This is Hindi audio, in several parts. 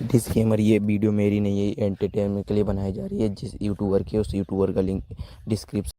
डिस्क्लेमर, ये वीडियो मेरी नहीं है, एंटरटेनमेंट के लिए बनाई जा रही है। जिस यूट्यूबर के उस यूट्यूबर का लिंक डिस्क्रिप्शन।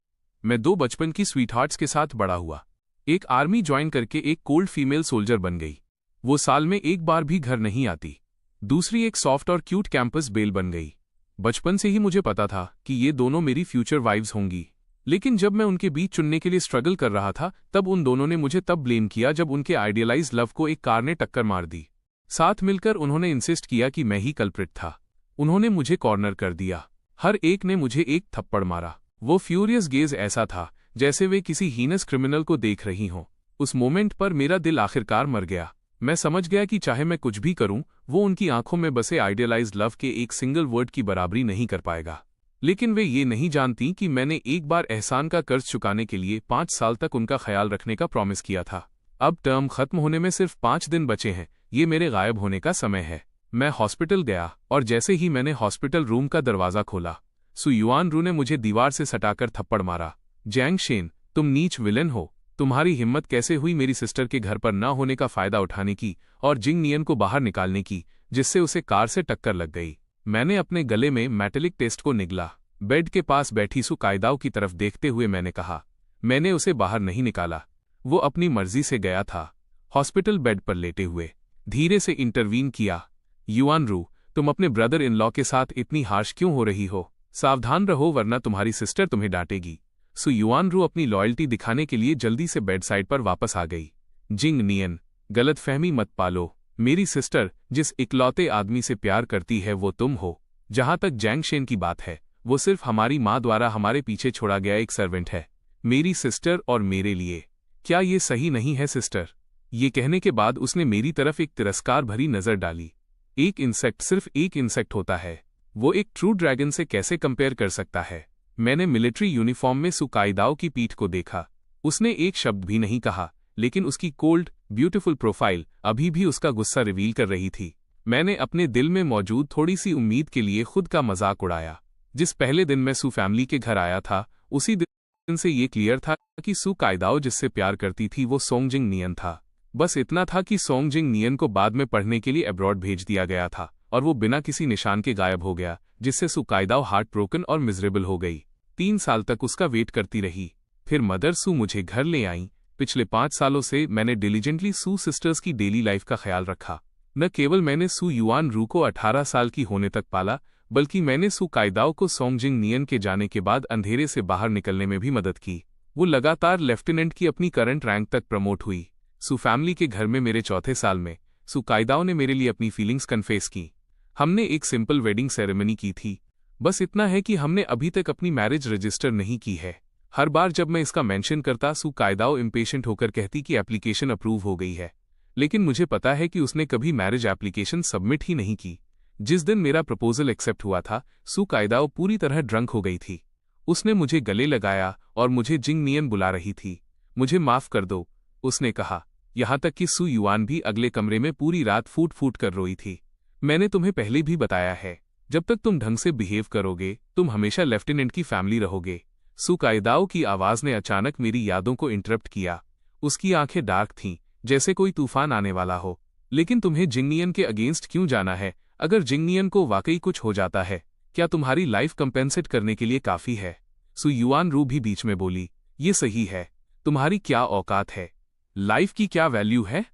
मैं दो बचपन की स्वीटहार्ट्स के साथ बड़ा हुआ। एक आर्मी ज्वाइन करके एक कोल्ड फीमेल सोल्जर बन गई। वो साल में एक बार भी घर नहीं आती। दूसरी एक सॉफ्ट और क्यूट कैंपस बेल बन गई। बचपन से ही मुझे पता था कि ये दोनों मेरी फ्यूचर वाइफ्स होंगी। लेकिन जब मैं उनके बीच चुनने के लिए स्ट्रगल कर रहा था, तब उन दोनों ने मुझे तब ब्लेम किया जब उनके आइडियलाइज लव को एक कार ने टक्कर मार दी। साथ मिलकर उन्होंने इंसिस्ट किया कि मैं ही कल्प्रिट था। उन्होंने मुझे कॉर्नर कर दिया। हर एक ने मुझे एक थप्पड़ मारा। वो फ्यूरियस गेज ऐसा था जैसे वे किसी हीनस क्रिमिनल को देख रही हों। उस मोमेंट पर मेरा दिल आखिरकार मर गया। मैं समझ गया कि चाहे मैं कुछ भी करूं, वो उनकी आंखों में बसे आइडियलाइज्ड लव के एक सिंगल वर्ड की बराबरी नहीं कर पाएगा। लेकिन वे ये नहीं जानती कि मैंने एक बार एहसान का कर्ज चुकाने के लिए 5 साल तक उनका ख्याल रखने का प्रॉमिस किया था। अब टर्म खत्म होने में सिर्फ 5 दिन बचे हैं। ये मेरे गायब होने का समय है। मैं हॉस्पिटल गया और जैसे ही मैंने हॉस्पिटल रूम का दरवाजा खोला, सु युआन रू ने मुझे दीवार से सटाकर थप्पड़ मारा। जैंग शेन, तुम नीच विलेन हो। तुम्हारी हिम्मत कैसे हुई मेरी सिस्टर के घर पर न होने का फायदा उठाने की और जिंग नियन को बाहर निकालने की, जिससे उसे कार से टक्कर लग गई। मैंने अपने गले में मेटेलिक टेस्ट को निगला। बेड के पास बैठी सु कायदाओ की तरफ देखते हुए मैंने कहा, मैंने उसे बाहर नहीं निकाला। वो अपनी मर्जी से गया था। हॉस्पिटल बेड पर लेटे हुए धीरे से इंटरवीन किया। युआन रू, तुम अपने ब्रदर इन लॉ के साथ इतनी हार्श क्यों हो रही हो? सावधान रहो वरना तुम्हारी सिस्टर तुम्हें डांटेगी। सु युआन रू अपनी लॉयल्टी दिखाने के लिए जल्दी से बेड साइड पर वापस आ गई। जिंग नियन, गलतफहमी मत पालो। मेरी सिस्टर जिस इकलौते आदमी से प्यार करती है वो तुम हो। जहां तक जैंग शेन की बात है, वो सिर्फ हमारी माँ द्वारा हमारे पीछे छोड़ा गया एक सर्वेंट है। मेरी सिस्टर और मेरे लिए। क्या ये सही नहीं है सिस्टर? ये कहने के बाद उसने मेरी तरफ एक तिरस्कार भरी नजर डाली। एक इंसेक्ट सिर्फ एक इंसेक्ट होता है। वो एक ट्रू ड्रैगन से कैसे कंपेयर कर सकता है? मैंने मिलिट्री यूनिफॉर्म में सु कायदाओ की पीठ को देखा। उसने एक शब्द भी नहीं कहा, लेकिन उसकी कोल्ड, ब्यूटीफुल प्रोफाइल अभी भी उसका गुस्सा रिवील कर रही थी। मैंने अपने दिल में मौजूद थोड़ी सी उम्मीद के लिए खुद का मजाक उड़ाया। जिस पहले दिन मैं सु फैमिली के घर आया था, उसी दिन से ये क्लियर था कि सु कायदाओ जिससे प्यार करती थी वो सोंगजिंग नियन था। बस इतना था कि सोंगजिंग नियन को बाद में पढ़ने के लिए अब्रॉड भेज दिया गया था और वो बिना किसी निशान के गायब हो गया, जिससे सु कायदाओ हार्ट ब्रोकन और मिजरेबल हो गई। 3 साल तक उसका वेट करती रही। फिर मदर सु मुझे घर ले आई। पिछले 5 सालों से मैंने डिलीजेंटली सु सिस्टर्स की डेली लाइफ का ख्याल रखा। न केवल मैंने सु युआन रू को 18 साल की होने तक पाला, बल्कि मैंने सु कायदाओ को सोंगजिंग नियन के जाने के बाद अंधेरे से बाहर निकलने में भी मदद की। वो लगातार लेफ्टिनेंट की अपनी करंट रैंक तक प्रमोट हुई। सु फैमिली के घर में मेरे चौथे साल में सु कायदाओ ने मेरे लिए अपनी फीलिंग्स कन्फेस की। हमने एक सिंपल वेडिंग सेरेमनी की थी। बस इतना है कि हमने अभी तक अपनी मैरिज रजिस्टर नहीं की है। हर बार जब मैं इसका मेंशन करता, सु कायदाओ इम्पेशेंट होकर कहती कि एप्लीकेशन अप्रूव हो गई है। लेकिन मुझे पता है कि उसने कभी मैरिज एप्लीकेशन सबमिट ही नहीं की। जिस दिन मेरा प्रपोजल एक्सेप्ट हुआ था, सु कायदाओ पूरी तरह ड्रंक हो गई थी। उसने मुझे गले लगाया और मुझे जिंग नियन बुला रही थी। मुझे माफ कर दो, उसने कहा। यहाँ तक कि सु युआन भी अगले कमरे में पूरी रात फूट फूट कर रोई थी। मैंने तुम्हें पहले भी बताया है, जब तक तुम ढंग से बिहेव करोगे, तुम हमेशा लेफ्टिनेंट की फैमिली रहोगे। सु कायदाओ की आवाज ने अचानक मेरी यादों को इंटरप्ट किया। उसकी आंखें डार्क थीं, जैसे कोई तूफान आने वाला हो। लेकिन तुम्हें जिंग नियन के अगेंस्ट क्यों जाना है? अगर जिंग नियन को वाकई कुछ हो जाता है, क्या तुम्हारी लाइफ कंपेंसेट करने के लिए काफी है? सु युआन रू भी बीच में बोली, ये सही है। तुम्हारी क्या औकात है? लाइफ की क्या वैल्यू है?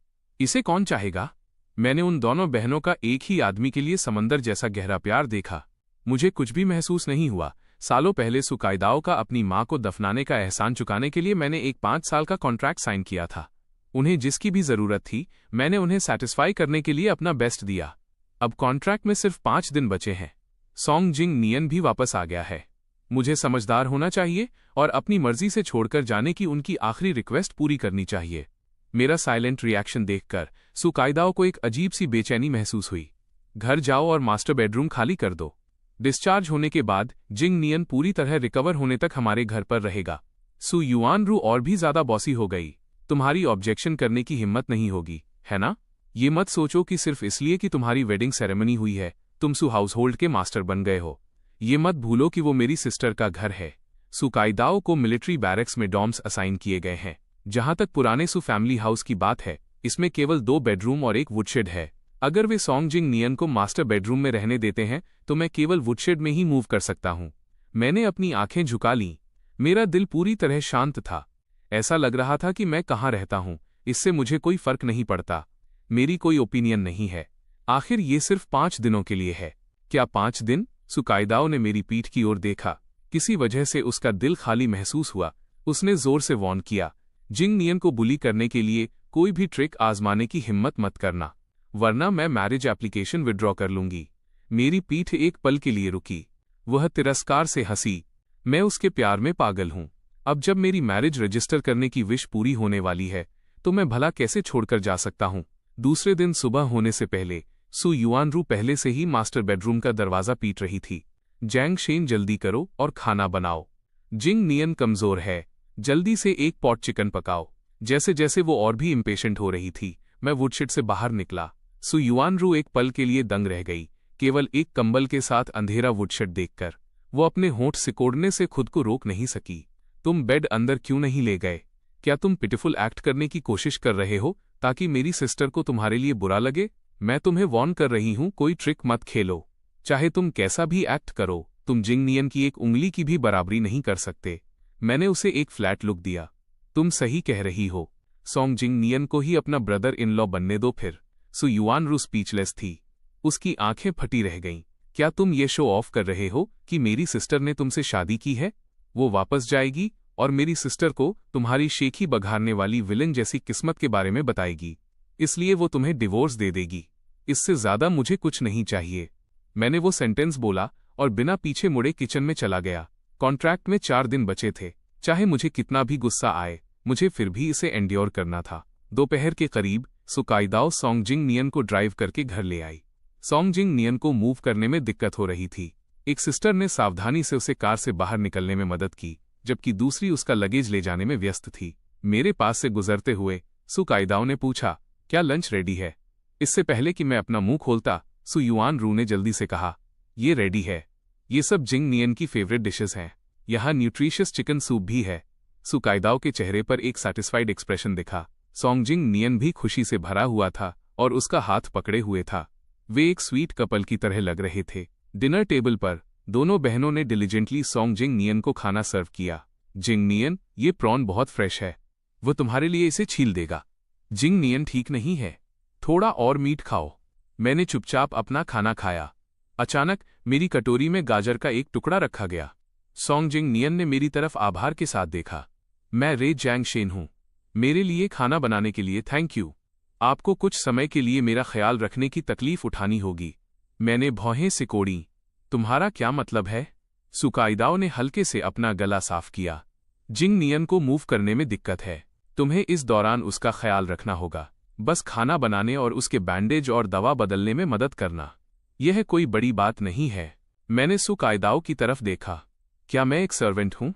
इसे कौन चाहेगा? मैंने उन दोनों बहनों का एक ही आदमी के लिए समंदर जैसा गहरा प्यार देखा। मुझे कुछ भी महसूस नहीं हुआ। सालों पहले सु कायदाओ का अपनी माँ को दफनाने का एहसान चुकाने के लिए मैंने एक 5 साल का कॉन्ट्रैक्ट साइन किया था। उन्हें जिसकी भी जरूरत थी, मैंने उन्हें सेटिस्फाई करने के लिए अपना बेस्ट दिया। अब कॉन्ट्रैक्ट में सिर्फ 5 दिन बचे हैं। सोंगजिंग नियन भी वापस आ गया है। मुझे समझदार होना चाहिए और अपनी मर्जी से छोड़कर जाने की उनकी आखिरी रिक्वेस्ट पूरी करनी चाहिए। मेरा साइलेंट रिएक्शन देखकर सु कायदाओ को एक अजीब सी बेचैनी महसूस हुई। घर जाओ और मास्टर बेडरूम खाली कर दो। डिस्चार्ज होने के बाद जिंग नियन पूरी तरह रिकवर होने तक हमारे घर पर रहेगा। सु युआन रू और भी ज्यादा बॉसी हो गई। तुम्हारी ऑब्जेक्शन करने की हिम्मत नहीं होगी, है ना? ये मत सोचो कि सिर्फ इसलिए कि तुम्हारी वेडिंग सेरेमनी हुई है, तुम सु हाउसहोल्ड के मास्टर बन गए हो। ये मत भूलो कि वो मेरी सिस्टर का घर है। सु कायदाओ को मिलिट्री बैरक्स में डॉर्म्स असाइन किए गए हैं। जहां तक पुराने सु फैमिली हाउस की बात है, इसमें केवल 2 बेडरूम और एक वुडशेड है। अगर वे सॉन्ग जिंग नियन को मास्टर बेडरूम में रहने देते हैं तो मैं केवल वुडशेड में ही मूव कर सकता हूं। मैंने अपनी आंखें झुका लीं। मेरा दिल पूरी तरह शांत था। ऐसा लग रहा था कि मैं कहाँ रहता हूं, इससे मुझे कोई फर्क नहीं पड़ता। मेरी कोई ओपिनियन नहीं है। आखिर ये सिर्फ 5 दिनों के लिए है। क्या 5 दिन? सुकाइदाओ ने मेरी पीठ की ओर देखा। किसी वजह से उसका दिल खाली महसूस हुआ। उसने जोर से वॉर्न किया, जिंग नियन को बुली करने के लिए कोई भी ट्रिक आजमाने की हिम्मत मत करना, वरना मैं मैरिज एप्लीकेशन विड्रॉ कर लूंगी। मेरी पीठ एक पल के लिए रुकी। वह तिरस्कार से हंसी। मैं उसके प्यार में पागल हूं। अब जब मेरी मैरिज रजिस्टर करने की विश पूरी होने वाली है तो मैं भला कैसे छोड़कर जा सकता हूं। दूसरे दिन सुबह होने से पहले सु युआनरू पहले से ही मास्टर बेडरूम का दरवाजा पीट रही थी। जैंग शेन, जल्दी करो और खाना बनाओ। जिंग नियन कमजोर है, जल्दी से एक पॉट चिकन पकाओ। जैसे जैसे वो और भी इम्पेशेंट हो रही थी, मैं वुडशेड से बाहर निकला। सु युआनरू एक पल के लिए दंग रह गई, केवल एक कंबल के साथ अंधेरा वुडशेड देखकर। वो अपने होंठ सिकोड़ने से खुद को रोक नहीं सकी। तुम बेड अंदर क्यों नहीं ले गए? क्या तुम पिटिफुल एक्ट करने की कोशिश कर रहे हो ताकि मेरी सिस्टर को तुम्हारे लिए बुरा लगे? मैं तुम्हें वॉर्न कर रही हूं, कोई ट्रिक मत खेलो। चाहे तुम कैसा भी एक्ट करो, तुम जिंग नियन की एक उंगली की भी बराबरी नहीं कर सकते। मैंने उसे एक फ्लैट लुक दिया। तुम सही कह रही हो। सॉन्ग जिंग नियन को ही अपना ब्रदर इन लॉ बनने दो फिर। सु युआनरू स्पीचलेस थी। उसकी आंखें फटी रह गईं। क्या तुम ये शो ऑफ कर रहे हो कि मेरी सिस्टर ने तुमसे शादी की है? वो वापस जाएगी और मेरी सिस्टर को तुम्हारी शेखी बघारने वाली विलन जैसी किस्मत के बारे में बताएगी, इसलिए वो तुम्हें डिवोर्स दे देगी। इससे ज्यादा मुझे कुछ नहीं चाहिए। मैंने वो सेंटेंस बोला और बिना पीछे मुड़े किचन में चला गया। कॉन्ट्रैक्ट में 4 दिन बचे थे। चाहे मुझे कितना भी गुस्सा आए, मुझे फिर भी इसे एंड्योर करना था। दोपहर के करीब सुकाइदाओ सॉन्ग जिंग नियन को ड्राइव करके घर ले आई। सॉन्ग जिंग नियन को मूव करने में दिक्कत हो रही थी। एक सिस्टर ने सावधानी से उसे कार से बाहर निकलने में मदद की, जबकि दूसरी उसका लगेज ले जाने में व्यस्त थी। मेरे पास से गुजरते हुए सुकाइदाओ ने पूछा, क्या लंच रेडी है? इससे पहले कि मैं अपना मुंह खोलता, सु युआनरू ने जल्दी से कहा, ये रेडी है। ये सब जिंग नियन की फेवरेट डिशेस हैं। यहाँ न्यूट्रिशियस चिकन सूप भी है। सुकाइदाओ के चेहरे पर एक सैटिस्फाइड एक्सप्रेशन दिखा। सॉन्ग जिंग नियन भी खुशी से भरा हुआ था और उसका हाथ पकड़े हुए था। वे एक स्वीट कपल की तरह लग रहे थे। डिनर टेबल पर दोनों बहनों ने डिलीजेंटली सॉन्ग जिंग नियन को खाना सर्व किया। जिंग नियन, ये प्रॉन बहुत फ्रेश है, वो तुम्हारे लिए इसे छील देगा। जिंग नियन, ठीक नहीं है, थोड़ा और मीट खाओ। मैंने चुपचाप अपना खाना खाया। अचानक मेरी कटोरी में गाजर का एक टुकड़ा रखा गया। सॉन्ग जिंग नियन ने मेरी तरफ आभार के साथ देखा। मैं रे जैंग शेन हूं। मेरे लिए खाना बनाने के लिए थैंक यू। आपको कुछ समय के लिए मेरा ख्याल रखने की तकलीफ उठानी होगी। मैंने भौहें सिकोड़ी। तुम्हारा क्या मतलब है? सुकाइदाओ ने हल्के से अपना गला साफ किया। जिंग नियन को मूव करने में दिक्कत है। तुम्हें इस दौरान उसका ख्याल रखना होगा। बस खाना बनाने और उसके बैंडेज और दवा बदलने में मदद करना। यह कोई बड़ी बात नहीं है। मैंने सुकाइदाओ की तरफ देखा। क्या मैं एक सर्वेंट हूं?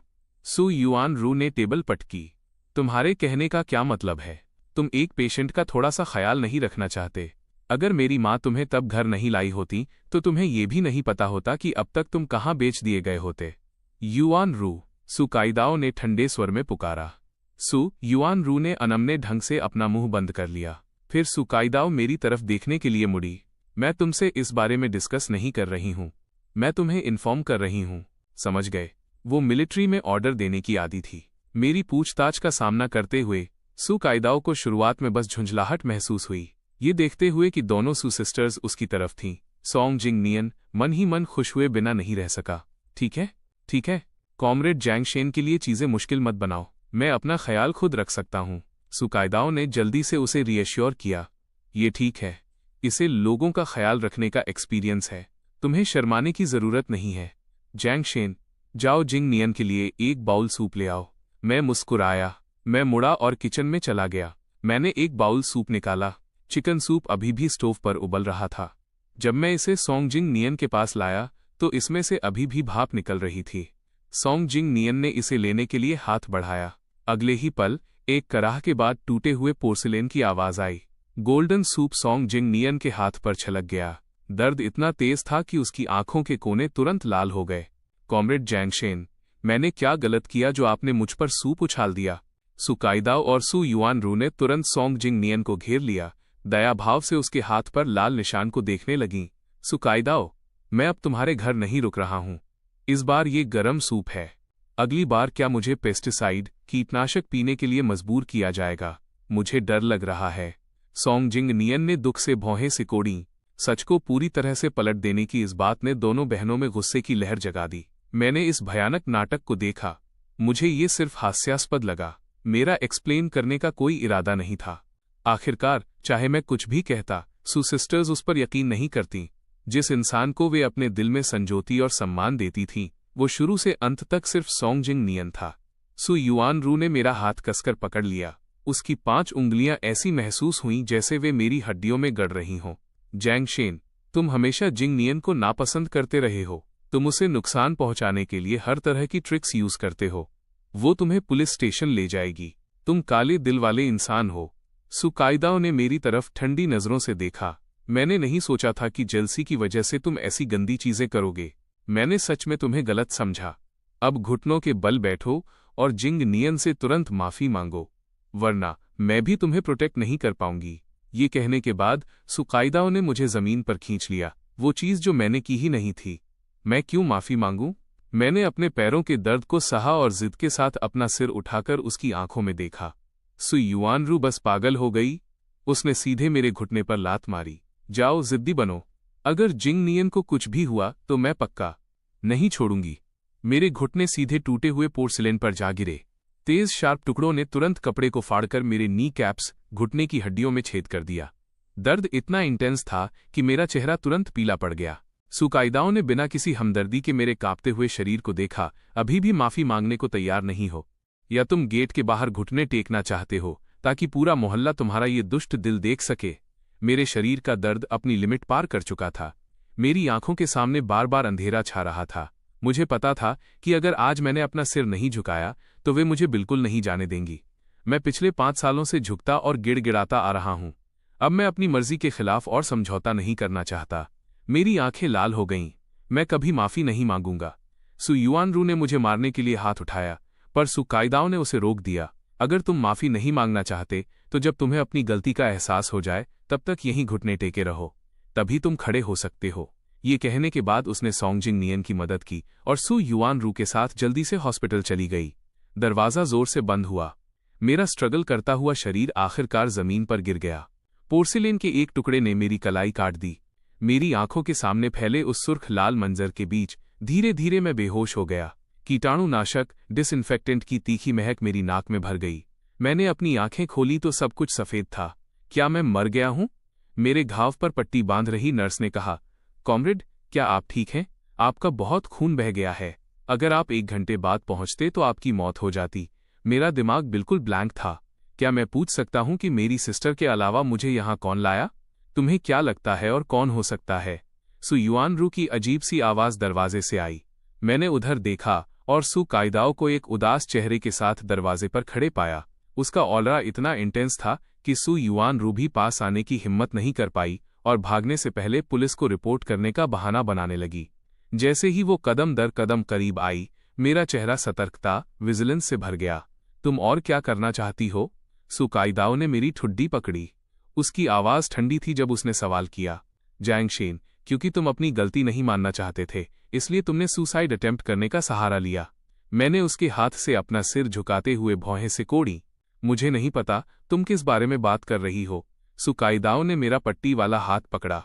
सु युआनरू ने टेबल पटकी। तुम्हारे कहने का क्या मतलब है? तुम एक पेशेंट का थोड़ा सा ख्याल नहीं रखना चाहते? अगर मेरी माँ तुम्हें तब घर नहीं लाई होती तो तुम्हें यह भी नहीं पता होता कि अब तक तुम कहाँ बेच दिए गए होते। युआनरू, सुकाइदाओ ने ठंडे स्वर में पुकारा। सु युआनरू ने अनमने ढंग से अपना मुंह बंद कर लिया। फिर सुकाइदाओ मेरी तरफ देखने के लिए मुड़ी। मैं तुमसे इस बारे में डिस्कस नहीं कर रही हूं, मैं तुम्हें इन्फॉर्म कर रही हूं, समझ गए? वो मिलिट्री में ऑर्डर देने की आदी थी। मेरी पूछताछ का सामना करते हुए सुकाइदाओ को शुरुआत में बस झुंझलाहट महसूस हुई। ये देखते हुए कि दोनों सु सिस्टर्स उसकी तरफ थीं, सॉन्ग जिंग नियन मन ही मन खुश हुए बिना नहीं रह सका। ठीक है, कॉमरेड जैंग शेन के लिए चीजें मुश्किल मत बनाओ, मैं अपना ख्याल खुद रख सकता हूं। सुकाइदाओ ने जल्दी से उसे रिएश्योर किया। ये ठीक है, इसे लोगों का ख्याल रखने का एक्सपीरियंस है, तुम्हें शर्माने की जरूरत नहीं है। जैंग शेन, जाओ जिंग नियन के लिए एक बाउल सूप ले आओ। मैं मुस्कुराया। मैं मुड़ा और किचन में चला गया। मैंने एक बाउल सूप निकाला। चिकन सूप अभी भी स्टोव पर उबल रहा था। जब मैं इसे सॉन्ग जिंग नियन के पास लाया तो इसमें से अभी भी भाप निकल रही थी। सॉन्ग जिंग नियन ने इसे लेने के लिए हाथ बढ़ाया। अगले ही पल एक कराह के बाद टूटे हुए पोर्सिलेन की आवाज आई। गोल्डन सूप सॉन्ग जिंग नियन के हाथ पर छलक गया। दर्द इतना तेज था कि उसकी आंखों के कोने तुरंत लाल हो गए। कॉमरेड जैंग शेन, मैंने क्या गलत किया जो आपने मुझ पर सूप उछाल दिया? सुकाइदाओ और सु युआनरू ने तुरंत सॉन्ग जिंग नियन को घेर लिया। दया भाव से उसके हाथ पर लाल निशान को देखने लगीं। सुकाइदाओ, मैं अब तुम्हारे घर नहीं रुक रहा हूं। इस बार ये गरम सूप है। अगली बार क्या मुझे पेस्टिसाइड, कीटनाशक पीने के लिए मजबूर किया जाएगा? मुझे डर लग रहा है। सोंगजिंग नियन ने दुख से भौहें सिकोड़ी। सच को पूरी तरह से पलट देने की इस बात ने दोनों बहनों में गुस्से की लहर जगा दी। मैंने इस भयानक नाटक को देखा। मुझे ये सिर्फ हास्यास्पद लगा। मेरा एक्सप्लेन करने का कोई इरादा नहीं था। आखिरकार चाहे मैं कुछ भी कहता, सू सिस्टर्स उस पर यकीन नहीं करती। जिस इंसान को वे अपने दिल में संजोती और सम्मान देती थीं, वो शुरू से अंत तक सिर्फ सोंगजिंग नियन था। सू युआनरू ने मेरा हाथ कसकर पकड़ लिया। उसकी 5 उंगलियां ऐसी महसूस हुईं जैसे वे मेरी हड्डियों में गड़ रही हों। जैंगशेन, तुम हमेशा जिंग नियन को नापसंद करते रहे हो। तुम उसे नुकसान पहुंचाने के लिए हर तरह की ट्रिक्स यूज करते हो। वो तुम्हें पुलिस स्टेशन ले जाएगी। तुम काले दिल वाले इंसान हो। सुकाइदाओ ने मेरी तरफ ठंडी नजरों से देखा। मैंने नहीं सोचा था कि जेलसी की वजह से तुम ऐसी गंदी चीजें करोगे। मैंने सच में तुम्हें गलत समझा। अब घुटनों के बल बैठो और जिंग नियन से तुरंत माफी मांगो, वरना मैं भी तुम्हें प्रोटेक्ट नहीं कर पाऊंगी। ये कहने के बाद सुकाइदाओ ने मुझे जमीन पर खींच लिया, वो चीज जो मैंने की ही नहीं थी। मैं क्यों माफी मांगूं? मैंने अपने पैरों के दर्द को सहा और जिद के साथ अपना सिर उठाकर उसकी आंखों में देखा। सू युआनरू बस पागल हो गई। उसने सीधे मेरे घुटने पर लात मारी। जाओ, जिद्दी बनो। अगर जिंग नियन को कुछ भी हुआ तो मैं पक्का नहीं छोड़ूंगी। मेरे घुटने सीधे टूटे हुए पोर्सिलेन पर जा गिरे। तेज शार्प टुकड़ों ने तुरंत कपड़े को फाड़कर मेरे नी कैप्स, घुटने की हड्डियों में छेद कर दिया। दर्द इतना इंटेंस था कि मेरा चेहरा तुरंत पीला पड़ गया। सुकाइदाओ ने बिना किसी हमदर्दी के मेरे कांपते हुए शरीर को देखा। अभी भी माफी मांगने को तैयार नहीं हो, या तुम गेट के बाहर घुटने टेकना चाहते हो ताकि पूरा मोहल्ला तुम्हारा ये दुष्ट दिल देख सके? मेरे शरीर का दर्द अपनी लिमिट पार कर चुका था। मेरी आंखों के सामने बार बार अंधेरा छा रहा था। मुझे पता था कि अगर आज मैंने अपना सिर नहीं झुकाया तो वे मुझे बिल्कुल नहीं जाने देंगी। मैं पिछले 5 सालों से झुकता और गिड़गिड़ाता आ रहा हूं। अब मैं अपनी मर्जी के खिलाफ और समझौता नहीं करना चाहता। मेरी आंखें लाल हो गईं। मैं कभी माफी नहीं मांगूंगा। सू युआनरू ने मुझे मारने के लिए हाथ उठाया, पर सुकाइदाओ ने उसे रोक दिया। अगर तुम माफी नहीं मांगना चाहते तो जब तुम्हें अपनी गलती का एहसास हो जाए तब तक यहीं घुटने टेके रहो, तभी तुम खड़े हो सकते हो। ये कहने के बाद उसने सोंगजिंग नियन की मदद की और सू युआनरू के साथ जल्दी से हॉस्पिटल चली गई। दरवाजा जोर से बंद हुआ। मेरा स्ट्रगल करता हुआ शरीर आखिरकार जमीन पर गिर गया। पोर्सिलेन के एक टुकड़े ने मेरी कलाई काट दी। मेरी आंखों के सामने फैले उस सुर्ख लाल मंजर के बीच धीरे धीरे मैं बेहोश हो गया। कीटाणुनाशक, डिसइंफेक्टेंट की तीखी महक मेरी नाक में भर गई। मैंने अपनी आंखें खोली तो सब कुछ सफेद था। क्या मैं मर गया हूं? मेरे घाव पर पट्टी बांध रही नर्स ने कहा, कॉमरेड, क्या आप ठीक हैं? आपका बहुत खून बह गया है। अगर आप 1 घंटे बाद पहुंचते तो आपकी मौत हो जाती। मेरा दिमाग बिल्कुल ब्लैंक था। क्या मैं पूछ सकता हूं कि मेरी सिस्टर के अलावा मुझे यहां कौन लाया? तुम्हें क्या लगता है और कौन हो सकता है? सू युआनरू की अजीब सी आवाज दरवाजे से आई। मैंने उधर देखा और सुकाइदाओ को एक उदास चेहरे के साथ दरवाजे पर खड़े पाया। उसका ऑलरा इतना इंटेंस था कि सू युआनरू भी पास आने की हिम्मत नहीं कर पाई और भागने से पहले पुलिस को रिपोर्ट करने का बहाना बनाने लगी। जैसे ही वो कदम दर कदम करीब आई, मेरा चेहरा सतर्कता, विजिलेंस से भर गया। तुम और क्या करना चाहती हो? सुकाइदाओ ने मेरी ठुड्डी पकड़ी। उसकी आवाज ठंडी थी जब उसने सवाल किया। जैंगशेन, क्योंकि तुम अपनी गलती नहीं मानना चाहते थे, इसलिए तुमने सुसाइड अटेम्प्ट करने का सहारा लिया। मैंने उसके हाथ से अपना सिर झुकाते हुए भौहें सिकोड़ी। मुझे नहीं पता तुम किस बारे में बात कर रही हो। सुकाइदाओ ने मेरा पट्टी वाला हाथ पकड़ा।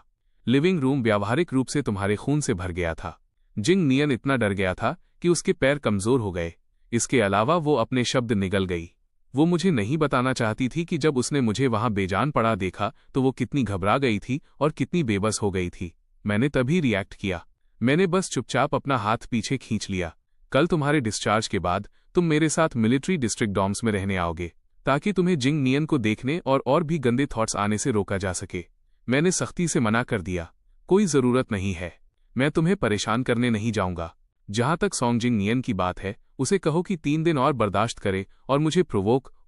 लिविंग रूम व्यावहारिक रूप से तुम्हारे खून से भर गया था। जिंग नियन इतना डर गया था कि उसके पैर कमजोर हो गए। इसके अलावा वो अपने शब्द निगल गई। वो मुझे नहीं बताना चाहती थी कि जब उसने मुझे वहां बेजान पड़ा देखा तो वो कितनी घबरा गई थी और कितनी बेबस हो गई थी। मैंने तभी रिएक्ट किया। मैंने बस चुपचाप अपना हाथ पीछे खींच लिया। कल तुम्हारे डिस्चार्ज के बाद तुम मेरे साथ मिलिट्री डिस्ट्रिक्ट डॉम्स में रहने आओगे, ताकि तुम्हें जिंग नियन को देखने और भी गंदे थॉट्स आने से रोका जा सके। मैंने सख्ती से मना कर दिया। कोई जरूरत नहीं है। मैं तुम्हें परेशान करने नहीं जाऊंगा। जहां तक सोंगजिंग नियन की बात है, उसे कहो कि 3 दिन और बर्दाश्त करे और मुझे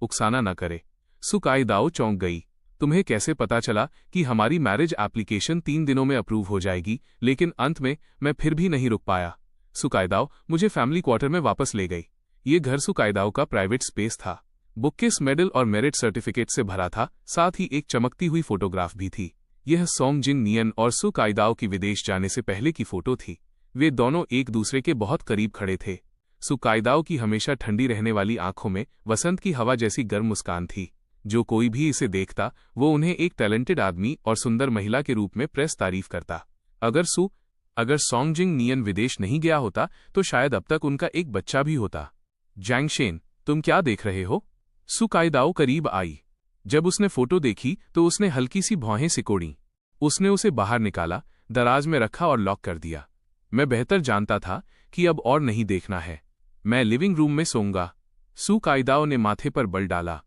उकसाना न करे। सुकाइदाओ चौंक गई। तुम्हें कैसे पता चला कि हमारी मैरिज एप्लीकेशन 3 दिनों में अप्रूव हो जाएगी? लेकिन अंत में मैं फिर भी नहीं रुक पाया। सुकाइदाओ मुझे फैमिली क्वार्टर में वापस ले गई। ये घर सुकाइदाओ का प्राइवेट स्पेस था। बुककेस मेडल और मेरिट सर्टिफिकेट से भरा था, साथ ही एक चमकती हुई फोटोग्राफ भी थी। यह सोंग जिंग नियन और सु काइदाओ की विदेश जाने से पहले की फोटो थी। वे दोनों एक दूसरे के बहुत करीब खड़े थे। सु काइदाओ की हमेशा ठंडी रहने वाली आंखों में वसंत की हवा जैसी गर्म मुस्कान थी। जो कोई भी इसे देखता वो उन्हें एक टैलेंटेड आदमी और सुंदर महिला के रूप में प्रेस तारीफ करता। अगर सोंग जिंग नियन विदेश नहीं गया होता तो शायद अब तक उनका एक बच्चा भी होता। जैंगशेन, तुम क्या देख रहे हो? सु काइदाओ करीब आई। जब उसने फोटो देखी तो उसने हल्की सी भौहें सिकोड़ी। उसने उसे बाहर निकाला, दराज में रखा और लॉक कर दिया। मैं बेहतर जानता था कि अब और नहीं देखना है। मैं लिविंग रूम में सोऊंगा। सु काइदाओ ने माथे पर बल डाला।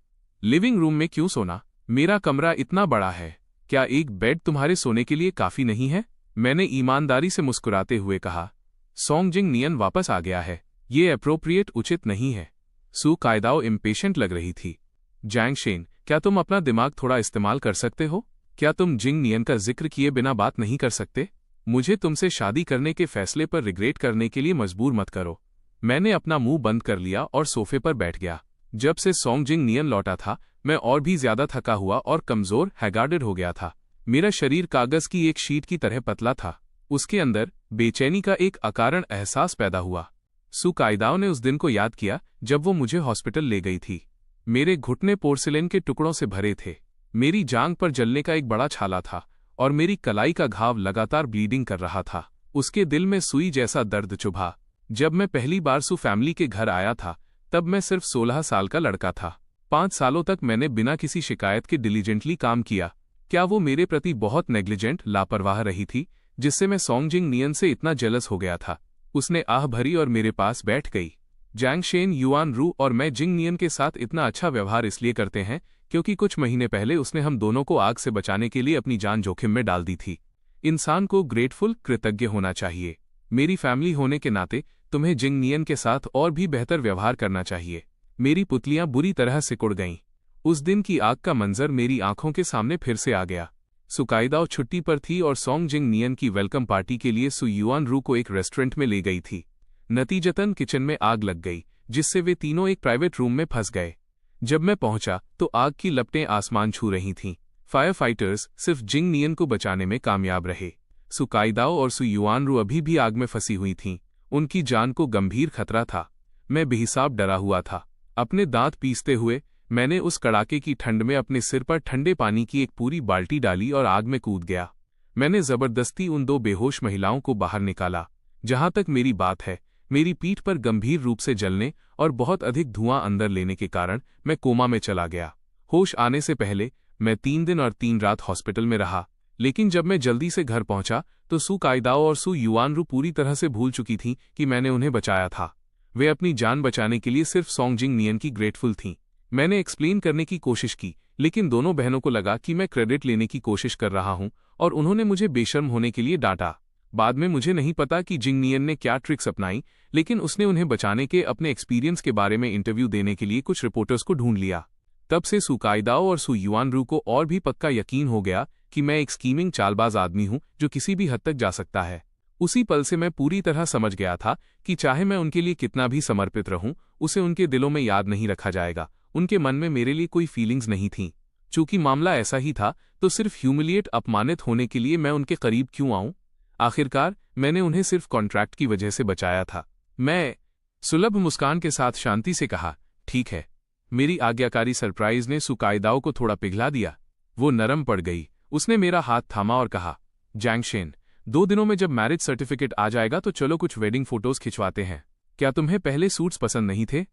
लिविंग रूम में क्यों सोना? मेरा कमरा इतना बड़ा है। क्या एक बेड तुम्हारे सोने के लिए काफी नहीं है? मैंने ईमानदारी से मुस्कुराते हुए कहा। सोंग जिंग नियन वापस आ गया है। ये अप्रोप्रिएट उचित नहीं है। सु काइदाओ इम्पेशेंट लग रही थी। जैंगशेन, क्या तुम अपना दिमाग थोड़ा इस्तेमाल कर सकते हो? क्या तुम जिंग नियन का जिक्र किए बिना बात नहीं कर सकते? मुझे तुमसे शादी करने के फैसले पर रिग्रेट करने के लिए मजबूर मत करो। मैंने अपना मुंह बंद कर लिया और सोफे पर बैठ गया। जब से सोंग जिंग नियन लौटा था मैं और भी ज्यादा थका हुआ और कमजोर हैगार्डेड हो गया था। मेरा शरीर कागज की एक शीट की तरह पतला था। उसके अंदर बेचैनी का एक अकारण एहसास पैदा हुआ। सु काइदाओ ने उस दिन को याद किया जब वो मुझे हॉस्पिटल ले गई थी। मेरे घुटने पोर्सिलेन के टुकड़ों से भरे थे। मेरी जांघ पर जलने का एक बड़ा छाला था और मेरी कलाई का घाव लगातार ब्लीडिंग कर रहा था। उसके दिल में सुई जैसा दर्द चुभा। जब मैं पहली बार सु फैमिली के घर आया था तब मैं सिर्फ 16 साल का लड़का था। 5 सालों तक मैंने बिना किसी शिकायत के डिलीजेंटली काम किया। क्या वो मेरे प्रति बहुत नेग्लिजेंट लापरवाह रही थी जिससे मैं सोंग जिंग नियन से इतना जेलस हो गया था? उसने आह भरी और मेरे पास बैठ गई। जैंगशेन, युआन रू और मैं जिंग नियन के साथ इतना अच्छा व्यवहार इसलिए करते हैं क्योंकि कुछ महीने पहले उसने हम दोनों को आग से बचाने के लिए अपनी जान जोखिम में डाल दी थी। इंसान को ग्रेटफुल, कृतज्ञ होना चाहिए। मेरी फैमिली होने के नाते तुम्हें जिंग नियन के साथ और भी बेहतर व्यवहार करना चाहिए। मेरी पुतलियां बुरी तरह सिकुड़ गईं। उस दिन की आग का मंजर मेरी आंखों के सामने फिर से आ गया। सु काइदाओ छुट्टी पर थी और सोंग जिंग नियन की वेलकम पार्टी के लिए सु युआन रू को एक रेस्टोरेंट में ले गई थी। नतीजतन किचन में आग लग गई जिससे वे तीनों एक प्राइवेट रूम में फंस गए। जब मैं पहुंचा तो आग की लपटें आसमान छू रही थीं। फायर फाइटर्स सिर्फ जिंग नियन को बचाने में कामयाब रहे। सु काइदाओ और सु युआन रू अभी भी आग में फंसी हुई थीं। उनकी जान को गंभीर खतरा था। मैं बेहिसाब डरा हुआ था। अपने दांत पीसते हुए मैंने उस कड़ाके की ठंड में अपने सिर पर ठंडे पानी की एक पूरी बाल्टी डाली और आग में कूद गया। मैंने जबरदस्ती उन 2 बेहोश महिलाओं को बाहर निकाला। जहां तक मेरी बात है, मेरी पीठ पर गंभीर रूप से जलने और बहुत अधिक धुआं अंदर लेने के कारण मैं कोमा में चला गया। होश आने से पहले मैं 3 दिन और 3 रात हॉस्पिटल में रहा, लेकिन जब मैं जल्दी से घर पहुंचा तो सु काइदाओ और सु युआन रू पूरी तरह से भूल चुकी थीं कि मैंने उन्हें बचाया था। वे अपनी जान बचाने के लिए सिर्फ सोंग जिंग नियन की ग्रेटफुल थीं। मैंने एक्सप्लेन करने की कोशिश की, लेकिन दोनों बहनों को लगा कि मैं क्रेडिट लेने की कोशिश कर रहा हूं और उन्होंने मुझे बेशर्म होने के लिए डांटा। बाद में मुझे नहीं पता कि जिंग नियन ने क्या ट्रिक्स अपनाई, लेकिन उसने उन्हें बचाने के अपने एक्सपीरियंस के बारे में इंटरव्यू देने के लिए कुछ रिपोर्टर्स को ढूंढ लिया। तब से सु काइदाओ और सु युआन रू को और भी पक्का यकीन हो गया कि मैं एक स्कीमिंग चालबाज आदमी हूं जो किसी भी हद तक जा सकता है। उसी पल से मैं पूरी तरह समझ गया था कि चाहे मैं उनके लिए कितना भी समर्पित रहूं, उसे उनके दिलों में याद नहीं रखा जाएगा। उनके मन में मेरे लिए कोई फीलिंग्स नहीं थीं। चूंकि मामला ऐसा ही था तो सिर्फ ह्यूमिलिएट, अपमानित होने के लिए मैं उनके करीब क्यों आऊं? आखिरकार मैंने उन्हें सिर्फ कॉन्ट्रैक्ट की वजह से बचाया था। मैं सुलभ मुस्कान के साथ शांति से कहा, ठीक है। मेरी आज्ञाकारी सरप्राइज ने सु काइदाओ को थोड़ा पिघला दिया। वो नरम पड़ गई। उसने मेरा हाथ थामा और कहा, जैंगशेन, 2 दिनों में जब मैरिज सर्टिफिकेट आ जाएगा तो चलो कुछ वेडिंग फोटोज खिंचवाते हैं। क्या तुम्हें पहले सूट्स पसंद नहीं थे?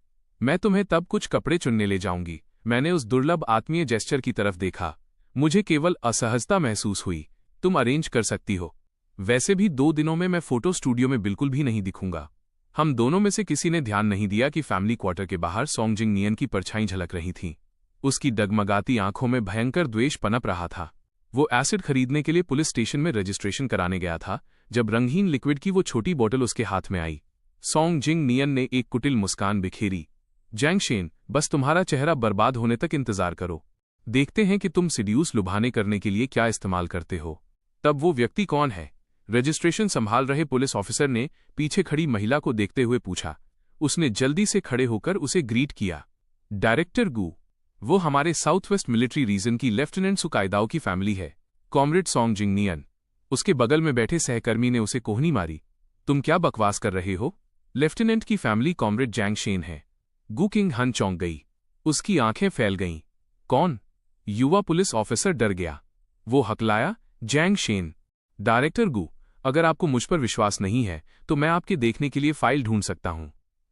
मैं तुम्हें तब कुछ कपड़े चुनने ले जाऊंगी। मैंने उस दुर्लभ आत्मीय जेस्चर की तरफ देखा। मुझे केवल असहजता महसूस हुई। तुम अरेंज कर सकती हो। वैसे भी 2 दिनों में मैं फोटो स्टूडियो में बिल्कुल भी नहीं दिखूंगा। हम दोनों में से किसी ने ध्यान नहीं दिया कि फैमिली क्वार्टर के बाहर सोंग जिंग नियन की परछाई झलक रही थी। उसकी डगमगाती आंखों में भयंकर द्वेष पनप रहा था। वो एसिड खरीदने के लिए पुलिस स्टेशन में रजिस्ट्रेशन कराने गया था जब रंगहीन लिक्विड की वो छोटी बोतल उसके हाथ में आई। सोंग जिंग नियन ने एक कुटिल मुस्कान बिखेरी। जैंगशेन, बस तुम्हारा चेहरा बर्बाद होने तक इंतजार करो। देखते हैं कि तुम सिड्यूस लुभाने करने के लिए क्या इस्तेमाल करते हो। तब वो व्यक्ति कौन है? रजिस्ट्रेशन संभाल रहे पुलिस ऑफिसर ने पीछे खड़ी महिला को देखते हुए पूछा। उसने जल्दी से खड़े होकर उसे ग्रीट किया। डायरेक्टर गू, वो हमारे साउथ वेस्ट मिलिट्री रीजन की लेफ्टिनेंट सु कायदाओ की फैमिली है। कॉमरेड सॉन्ग जिंग नियन। उसके बगल में बैठे सहकर्मी ने उसे कोहनी मारी। तुम क्या बकवास कर रहे हो? लेफ्टिनेंट की फैमिली कॉमरेड जैंग शेन है। गू किंग हन चौंक गई। उसकी आंखें फैल गईं। कौन? युवा पुलिस ऑफिसर डर गया। वो हकलाया, जैंग शेन। डायरेक्टर गू, अगर आपको मुझ पर विश्वास नहीं है तो मैं आपके देखने के लिए फाइल ढूंढ सकता हूं।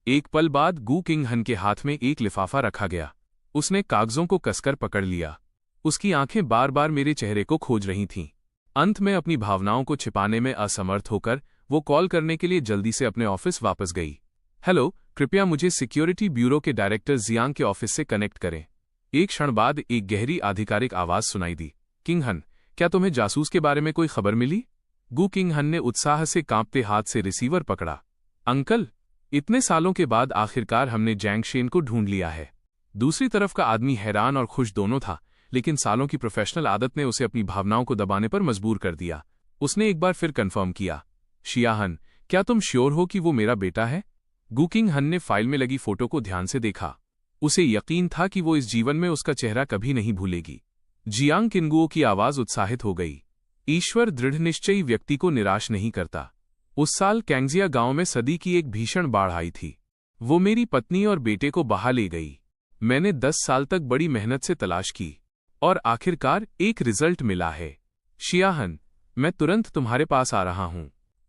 एक पल बाद गू किंग हन के हाथ में एक लिफाफा रखा गया। उसने कागजों को कसकर पकड़ लिया। उसकी आंखें बार बार मेरे चेहरे को खोज रही थीं। अंत में अपनी भावनाओं को छिपाने में असमर्थ होकर वो कॉल करने के लिए जल्दी से अपने ऑफिस वापस गई। हेलो, कृपया मुझे सिक्योरिटी ब्यूरो के डायरेक्टर जियांग के ऑफिस से कनेक्ट करें। एक क्षण बाद एक गहरी आधिकारिक आवाज सुनाई दी। किंग हन, क्या तुम्हें जासूस के बारे में कोई खबर मिली? गू किंग हन ने उत्साह से कांपते हाथ से रिसीवर पकड़ा। अंकल, इतने सालों के बाद आखिरकार हमने जैंग शेन को ढूंढ लिया है। दूसरी तरफ का आदमी हैरान और खुश दोनों था, लेकिन सालों की प्रोफेशनल आदत ने उसे अपनी भावनाओं को दबाने पर मजबूर कर दिया। उसने एक बार फिर कंफर्म किया, शियाहन, क्या तुम श्योर हो कि वो मेरा बेटा है? गू किंग हन ने फाइल में लगी फोटो को ध्यान से देखा। उसे यकीन था कि वो इस जीवन में उसका चेहरा कभी नहीं भूलेगी। जियांग किंगुओ की आवाज उत्साहित हो गई। ईश्वर दृढ़निश्चयी व्यक्ति को निराश नहीं करता। उस साल कैंगजिया गांव में सदी की एक भीषण बाढ़ आई थी। वो मेरी पत्नी और बेटे को बहा ले गई। मैंने 10 साल तक बड़ी मेहनत से तलाश की और आखिरकार एक रिजल्ट मिला है। शियाहन, मैं तुरंत तुम्हारे पास आ रहा हूं।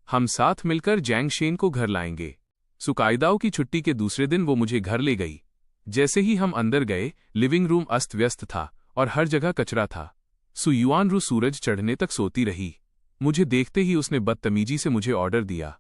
हम साथ मिलकर जैंग शेन को घर लाएंगे। सुकायदाओं की छुट्टी के दूसरे दिन वो मुझे घर ले गई। जैसे ही हम अंदर गए, लिविंग रूम अस्त व्यस्त था और हर जगह कचरा था। सु युआनरू सूरज चढ़ने तक सोती रही। मुझे देखते ही उसने बदतमीजी से मुझे ऑर्डर दिया,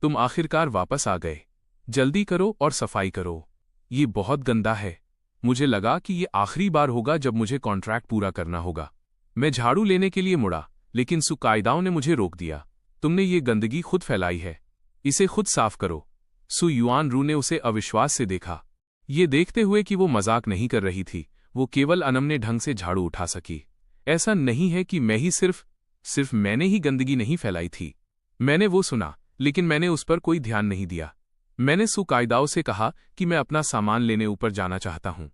तुम आखिरकार वापस आ गए। जल्दी करो और सफाई करो। ये बहुत गंदा है। मुझे लगा कि ये आखिरी बार होगा जब मुझे कॉन्ट्रैक्ट पूरा करना होगा। मैं झाड़ू लेने के लिए मुड़ा, लेकिन सुकायदाओं ने मुझे रोक दिया। तुमने ये गंदगी खुद फैलाई है, इसे खुद साफ करो। सु युआनरू ने उसे अविश्वास से देखा। ये देखते हुए कि वो मजाक नहीं कर रही थी, वो केवल अनमने ढंग से झाड़ू उठा सकी। ऐसा नहीं है कि मैं ही सिर्फ मैंने ही गंदगी नहीं फैलाई थी। मैंने वो सुना, लेकिन मैंने उस पर कोई ध्यान नहीं दिया। मैंने सुकायदाओं से कहा कि मैं अपना सामान लेने ऊपर जाना चाहता हूं।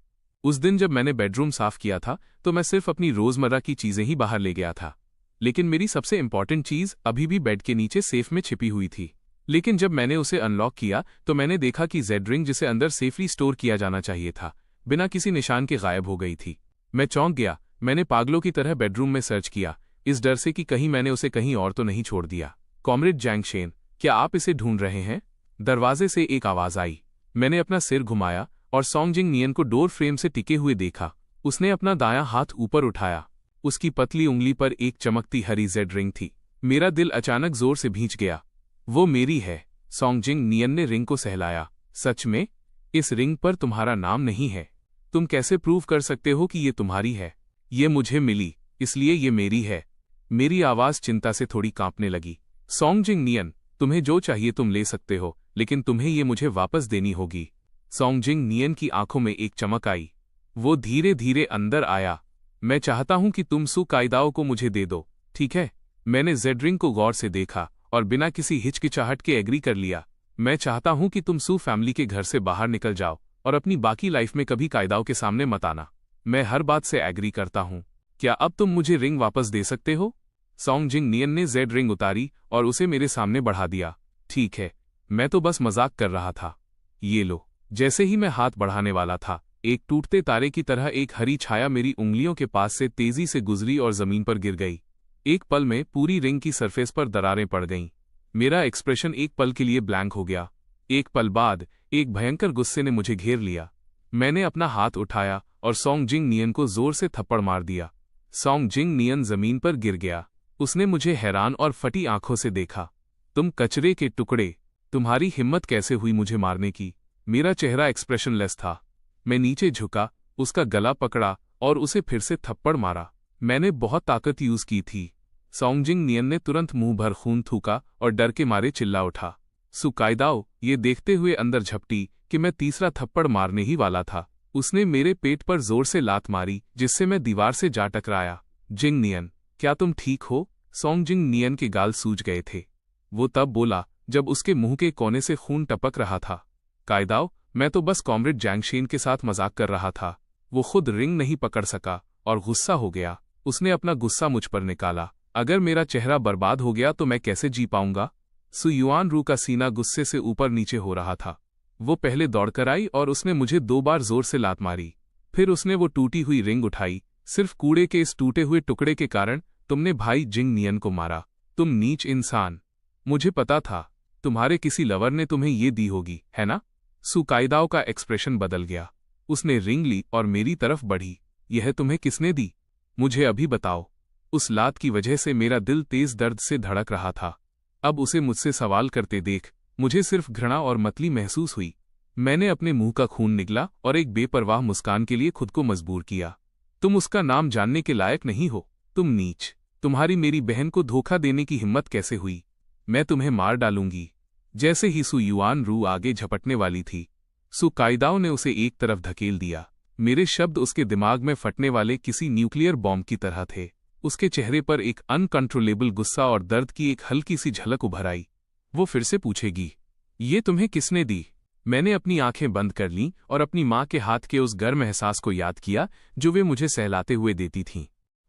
उस दिन जब मैंने बेडरूम साफ किया था तो मैं सिर्फ अपनी रोजमर्रा की चीजें ही बाहर ले गया था, लेकिन मेरी सबसे इंपॉर्टेंट चीज अभी भी बेड के नीचे सेफ में छिपी हुई थी। लेकिन जब मैंने उसे अनलॉक किया तो मैंने देखा कि जेड रिंग, जिसे अंदर सेफली स्टोर किया जाना चाहिए था, बिना किसी निशान के गायब हो गई थी। मैं चौंक गया। मैंने पागलों की तरह बेडरूम में सर्च किया, इस डर से कि कहीं मैंने उसे कहीं और तो नहीं छोड़ दिया। कॉमरेड जैंग शेन, क्या आप इसे ढूंढ रहे हैं? दरवाजे से एक आवाज आई। मैंने अपना सिर घुमाया और सॉन्ग जिंग नियन को डोर फ्रेम से टिके हुए देखा। उसने अपना दायां हाथ ऊपर उठाया। उसकी पतली उंगली पर एक चमकती हरी जेड रिंग थी। मेरा दिल अचानक जोर से भींच गया। वो मेरी है। सॉन्ग जिंग नियन ने रिंग को सहलाया। सच में? इस रिंग पर तुम्हारा नाम नहीं है। तुम कैसे प्रूव कर सकते हो कि ये तुम्हारी है? ये मुझे मिली, इसलिए ये मेरी है। मेरी आवाज चिंता से थोड़ी कांपने लगी। सॉन्ग जिंग नियन, तुम्हें जो चाहिए तुम ले सकते हो, लेकिन तुम्हें ये मुझे वापस देनी होगी। सॉन्ग जिंग नियन की आंखों में एक चमक आई। वो धीरे धीरे अंदर आया। मैं चाहता हूं कि तुम सु कायदाओं को मुझे दे दो, ठीक है? मैंने जेड रिंग को गौर से देखा और बिना किसी हिचकिचाहट के एग्री कर लिया। मैं चाहता हूं कि तुम सु फैमिली के घर से बाहर निकल जाओ और अपनी बाकी लाइफ में कभी कायदाओं के सामने मत आना। मैं हर बात से एग्री करता हूं। क्या अब तुम मुझे रिंग वापस दे सकते हो? सॉन्ग जिंग नियन ने जेड रिंग उतारी और उसे मेरे सामने बढ़ा दिया। ठीक है, मैं तो बस मजाक कर रहा था। ये लो। जैसे ही मैं हाथ बढ़ाने वाला था, एक टूटते तारे की तरह एक हरी छाया मेरी उंगलियों के पास से तेजी से गुजरी और जमीन पर गिर गई। एक पल में पूरी रिंग की सरफेस पर दरारें पड़ गईं। मेरा एक्सप्रेशन एक पल के लिए ब्लैंक हो गया। एक पल बाद एक भयंकर गुस्से ने मुझे घेर लिया। मैंने अपना हाथ उठाया और सॉन्ग जिंग नियन को जोर से थप्पड़ मार दिया। सॉन्ग जिंग नियन जमीन पर गिर गया। उसने मुझे हैरान और फटी आंखों से देखा। तुम कचरे के टुकड़े, तुम्हारी हिम्मत कैसे हुई मुझे मारने की? मेरा चेहरा एक्सप्रेशनलेस था। मैं नीचे झुका, उसका गला पकड़ा और उसे फिर से थप्पड़ मारा। मैंने बहुत ताकत यूज की थी। सॉन्ग जिंग नियन ने तुरंत मुंह भर खून थूका और डर के मारे चिल्ला उठा। सु कायदाओ ये देखते हुए अंदर झपटी कि मैं तीसरा थप्पड़ मारने ही वाला था। उसने मेरे पेट पर जोर से लात मारी, जिससे मैं दीवार से जा टकराया। जिंग नियन, क्या तुम ठीक हो? सॉन्ग जिंग नियन के गाल सूज गए थे। वो तब बोला जब उसके मुंह के कोने से खून टपक रहा था। कायदाओ, मैं तो बस कॉमरेड जैंगशेन के साथ मजाक कर रहा था। वो खुद रिंग नहीं पकड़ सका और गुस्सा हो गया। उसने अपना गुस्सा मुझ पर निकाला। अगर मेरा चेहरा बर्बाद हो गया तो मैं कैसे जी पाऊंगा? सु युआनरू का सीना गुस्से से ऊपर नीचे हो रहा था। वो पहले दौड़कर आई और उसने मुझे 2 बार जोर से लात मारी। फिर उसने वो टूटी हुई रिंग उठाई। सिर्फ कूड़े के इस टूटे हुए टुकड़े के कारण तुमने भाई जिंग नियन को मारा। तुम नीच इंसान। मुझे पता था तुम्हारे किसी लवर ने तुम्हें ये दी होगी, है ना? सु काइदाओ का एक्सप्रेशन बदल गया। उसने रिंग ली और मेरी तरफ बढ़ी। यह तुम्हें किसने दी? मुझे अभी बताओ। उस लात की वजह से मेरा दिल तेज दर्द से धड़क रहा था। अब उसे मुझसे सवाल करते देख मुझे सिर्फ घृणा और मतली महसूस हुई। मैंने अपने मुंह का खून निगला और एक बेपरवाह मुस्कान के लिए खुद को मजबूर किया। तुम उसका नाम जानने के लायक नहीं हो। तुम नीच। तुम्हारी मेरी बहन को धोखा देने की हिम्मत कैसे हुई? मैं तुम्हें मार डालूंगी। जैसे ही सु युआनरू आगे झपटने वाली थी, सु काइदाओ ने उसे एक तरफ धकेल दिया। मेरे शब्द उसके दिमाग में फटने वाले किसी न्यूक्लियर बॉम्ब की तरह थे। उसके चेहरे पर एक अनकंट्रोलेबल गुस्सा और दर्द की एक हल्की सी झलक उभर आई। वो फिर से पूछेगी, ये तुम्हें किसने दी? मैंने अपनी आंखें बंद कर लीं और अपनी माँ के हाथ के उस गर्म एहसास को याद किया जो वे मुझे सहलाते हुए देती थीं।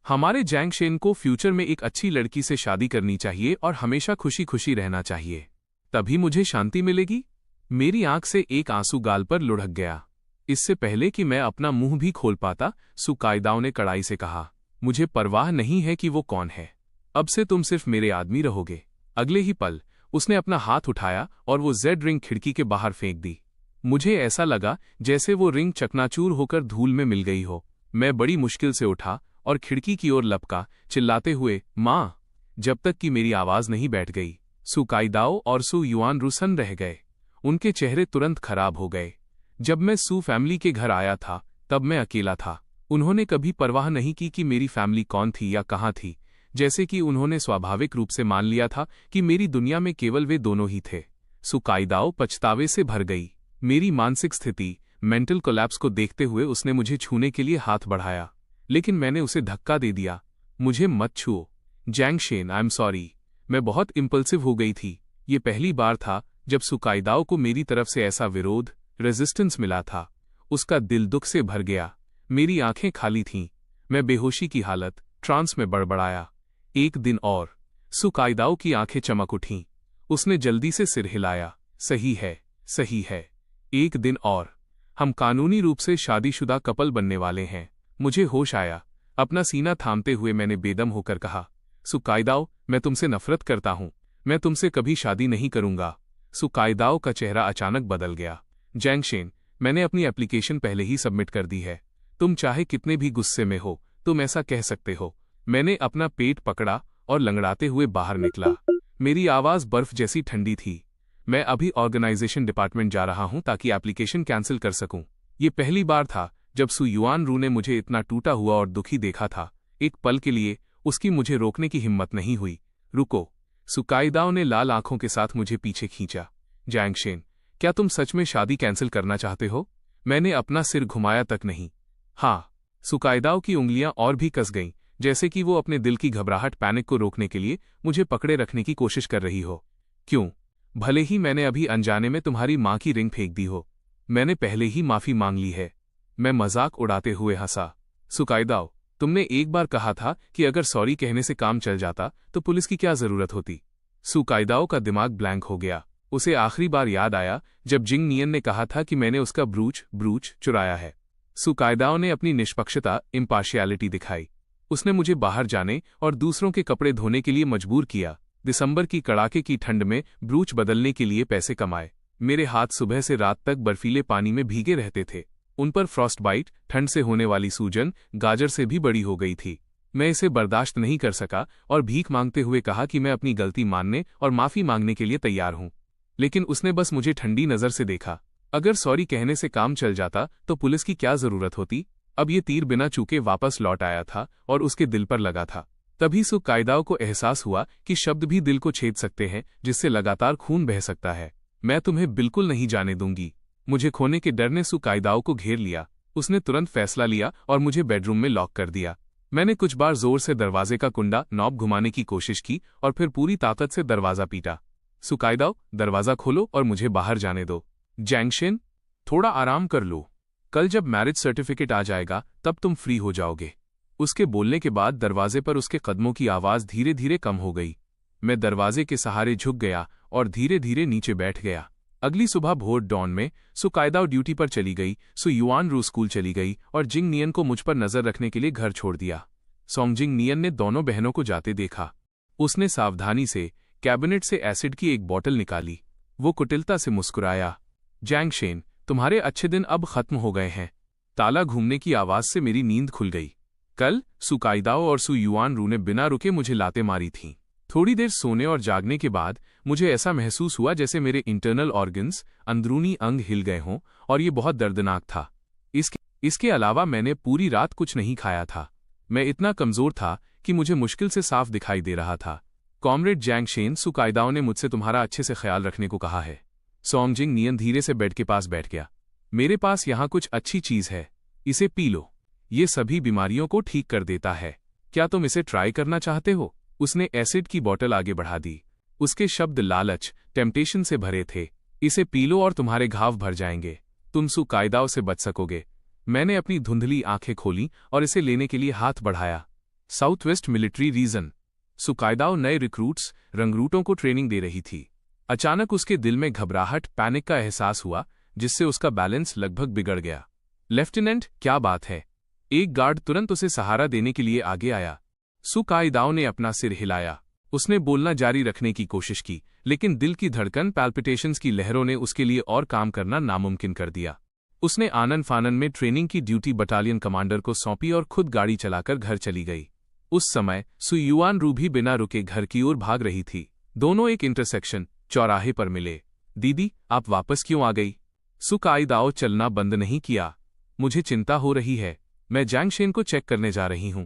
हमारे जैंगशेन को फ्यूचर में एक अच्छी लड़की से शादी करनी चाहिए और हमेशा खुशी खुशी रहना चाहिए। तभी मुझे शांति मिलेगी। मेरी आंख से एक आंसू गाल पर लुढ़क गया। इससे पहले कि मैं अपना मुंह भी खोल पाता, सु काइदाओ ने कड़ाई से कहा, मुझे परवाह नहीं है कि वो कौन है। अब से तुम सिर्फ मेरे आदमी रहोगे। अगले ही पल उसने अपना हाथ उठाया और वो जेड रिंग खिड़की के बाहर फेंक दी। मुझे ऐसा लगा जैसे वो रिंग चकनाचूर होकर धूल में मिल गई हो। मैं बड़ी मुश्किल से उठा और खिड़की की ओर लपका, चिल्लाते हुए, माँ, जब तक कि मेरी आवाज नहीं बैठ गई। सु काइदाओ और सु युआनरू सन्न रह गए। उनके चेहरे तुरंत खराब हो गए। जब मैं सु फैमिली के घर आया था तब मैं अकेला था। उन्होंने कभी परवाह नहीं की कि मेरी फैमिली कौन थी या कहाँ थी, जैसे कि उन्होंने स्वाभाविक रूप से मान लिया था कि मेरी दुनिया में केवल वे दोनों ही थे। सु काइदाओ पछतावे से भर गई। मेरी मानसिक स्थिति, मेंटल कोलैप्स को देखते हुए उसने मुझे छूने के लिए हाथ बढ़ाया, लेकिन मैंने उसे धक्का दे दिया। मुझे मत छुओ जैंगशेन, आई एम सॉरी। मैं बहुत इम्पल्सिव हो गई थी। ये पहली बार था जब सु काइदाओ को मेरी तरफ से ऐसा विरोध, रेजिस्टेंस मिला था। उसका दिल दुख से भर गया। मेरी आंखें खाली थीं। मैं बेहोशी की हालत, ट्रांस में बड़बड़ाया। एक दिन और। सु काइदाओ की आंखें चमक उठीं। उसने जल्दी से सिर हिलाया। सही है, सही है। एक दिन और। हम कानूनी रूप से शादीशुदा कपल बनने वाले हैं। मुझे होश आया। अपना सीना थामते हुए मैंने बेदम होकर कहा, सु काइदाओ, मैं तुमसे नफरत करता हूं। मैं तुमसे कभी शादी नहीं करूंगा। सु काइदाओ का चेहरा अचानक बदल गया। जैंगशेन, मैंने अपनी एप्लीकेशन पहले ही सबमिट कर दी है। तुम चाहे कितने भी गुस्से में हो, तुम ऐसा कह सकते हो। मैंने अपना पेट पकड़ा और लंगड़ाते हुए बाहर निकला। मेरी आवाज बर्फ जैसी ठंडी थी। मैं अभी ऑर्गेनाइजेशन डिपार्टमेंट जा रहा हूं ताकि एप्लीकेशन कैंसिल कर सकूं। ये पहली बार था जब सु युआनरू ने मुझे इतना टूटा हुआ और दुखी देखा था। एक पल के लिए उसकी मुझे रोकने की हिम्मत नहीं हुई। रुको। सु काइदाओ ने लाल आंखों के साथ मुझे पीछे खींचा। जैंगशेन, क्या तुम सच में शादी कैंसिल करना चाहते हो? मैंने अपना सिर घुमाया तक नहीं। हाँ। सु काइदाओ की उंगलियां और भी कस गईं, जैसे कि वो अपने दिल की घबराहट, पैनिक को रोकने के लिए मुझे पकड़े रखने की कोशिश कर रही हो। क्यों? भले ही मैंने अभी अनजाने में तुम्हारी मां की रिंग फेंक दी हो। मैंने पहले ही माफी मांग ली है। मैं मजाक उड़ाते हुए हंसा। सु काइदाओ, तुमने एक बार कहा था कि अगर सॉरी कहने से काम चल जाता तो पुलिस की क्या जरूरत होती? सु काइदाओ का दिमाग ब्लैंक हो गया। उसे आखिरी बार याद आया जब जिंग नियन ने कहा था कि मैंने उसका ब्रूच चुराया है। सु काइदाओ ने अपनी निष्पक्षता, इम्पार्शियलिटी दिखाई। उसने मुझे बाहर जाने और दूसरों के कपड़े धोने के लिए मजबूर किया। दिसंबर की कड़ाके की ठंड में ब्रूच बदलने के लिए पैसे कमाए। मेरे हाथ सुबह से रात तक बर्फीले पानी में भीगे रहते थे। उन पर फ्रॉस्ट बाइट, ठंड से होने वाली सूजन, गाजर से भी बड़ी हो गई थी। मैं इसे बर्दाश्त नहीं कर सका और भीख मांगते हुए कहा कि मैं अपनी गलती मानने और माफी मांगने के लिए तैयार हूं। लेकिन उसने बस मुझे ठंडी नजर से देखा। अगर सॉरी कहने से काम चल जाता तो पुलिस की क्या जरूरत होती? अब ये तीर बिना चूके वापस लौट आया था और उसके दिल पर लगा था। तभी सु काइदाओ को एहसास हुआ कि शब्द भी दिल को छेद सकते हैं, जिससे लगातार खून बह सकता है। मैं तुम्हें बिल्कुल नहीं जाने दूंगी। मुझे खोने के डर ने सु काइदाओ को घेर लिया। उसने तुरंत फैसला लिया और मुझे बेडरूम में लॉक कर दिया। मैंने कुछ बार जोर से दरवाजे का कुंडा, नॉब घुमाने की कोशिश की और फिर पूरी ताकत से दरवाजा पीटा। सु काइदाओ, दरवाजा खोलो और मुझे बाहर जाने दो। जैंगशेन, थोड़ा आराम कर लो, कल जब मैरिज सर्टिफिकेट आ जाएगा तब तुम फ्री हो जाओगे। उसके बोलने के बाद दरवाजे पर उसके कदमों की आवाज धीरे धीरे कम हो गई। मैं दरवाजे के सहारे झुक गया और धीरे धीरे नीचे बैठ गया। अगली सुबह भोर डॉन में सु कायदाओ ड्यूटी पर चली गई, सु युआन रू स्कूल चली गई और जिंग नियन को मुझ पर नजर रखने के लिए घर छोड़ दिया। सोंगजिंग नियन ने दोनों बहनों को जाते देखा। उसने सावधानी से कैबिनेट से एसिड की एक बोतल निकाली। वो कुटिलता से मुस्कुराया। जैंगशेन, तुम्हारे अच्छे दिन अब खत्म हो गए हैं। ताला घूमने की आवाज से मेरी नींद खुल गई। कल सु कायदाओ और सु युआन रू ने बिना रुके मुझे लाते मारी थीं। थोड़ी देर सोने और जागने के बाद मुझे ऐसा महसूस हुआ जैसे मेरे इंटरनल ऑर्गन्स, अंदरूनी अंग हिल गए हों, और ये बहुत दर्दनाक था। इसके अलावा मैंने पूरी रात कुछ नहीं खाया था। मैं इतना कमजोर था कि मुझे मुश्किल से साफ दिखाई दे रहा था। कॉमरेड जैंगशेन, सु कायदाओ ने मुझसे तुम्हारा अच्छे से ख्याल रखने को कहा है। सोंगजिंग नियन धीरे से बेड के पास बैठ गया। मेरे पास यहाँ कुछ अच्छी चीज है, इसे पी लो। ये सभी बीमारियों को ठीक कर देता है। क्या तुम इसे ट्राई करना चाहते हो? उसने एसिड की बोतल आगे बढ़ा दी। उसके शब्द लालच, टेम्पटेशन से भरे थे। इसे पी लो और तुम्हारे घाव भर जाएंगे। तुम सु कायदाओ से बच सकोगे। मैंने अपनी धुंधली आंखें खोली और इसे लेने के लिए हाथ बढ़ाया। South west military region. सु कायदाओ नए रिक्रूट्स, रंगरूटों को ट्रेनिंग दे रही थी। अचानक उसके दिल में घबराहट, पैनिक का एहसास हुआ, जिससे उसका बैलेंस लगभग बिगड़ गया। लेफ्टिनेंट, क्या बात है? एक गार्ड तुरंत उसे सहारा देने के लिए आगे आया। सु कायदाओ ने अपना सिर हिलाया। उसने बोलना जारी रखने की कोशिश की, लेकिन दिल की धड़कन, पैल्पिटेशंस की लहरों ने उसके लिए और काम करना नामुमकिन कर दिया। उसने आनन फानन में ट्रेनिंग की ड्यूटी बटालियन कमांडर को सौंपी और खुद गाड़ी चलाकर घर चली गई। उस समय सु युआन रू भी बिना रुके घर की ओर भाग रही थी। दोनों एक इंटरसेक्शन, चौराहे पर मिले। दीदी, आप वापस क्यों आ गई? सु कायदाओ चलना बंद नहीं किया। मुझे चिंता हो रही है। मैं जैंगशेन को चेक करने जा रही हूं।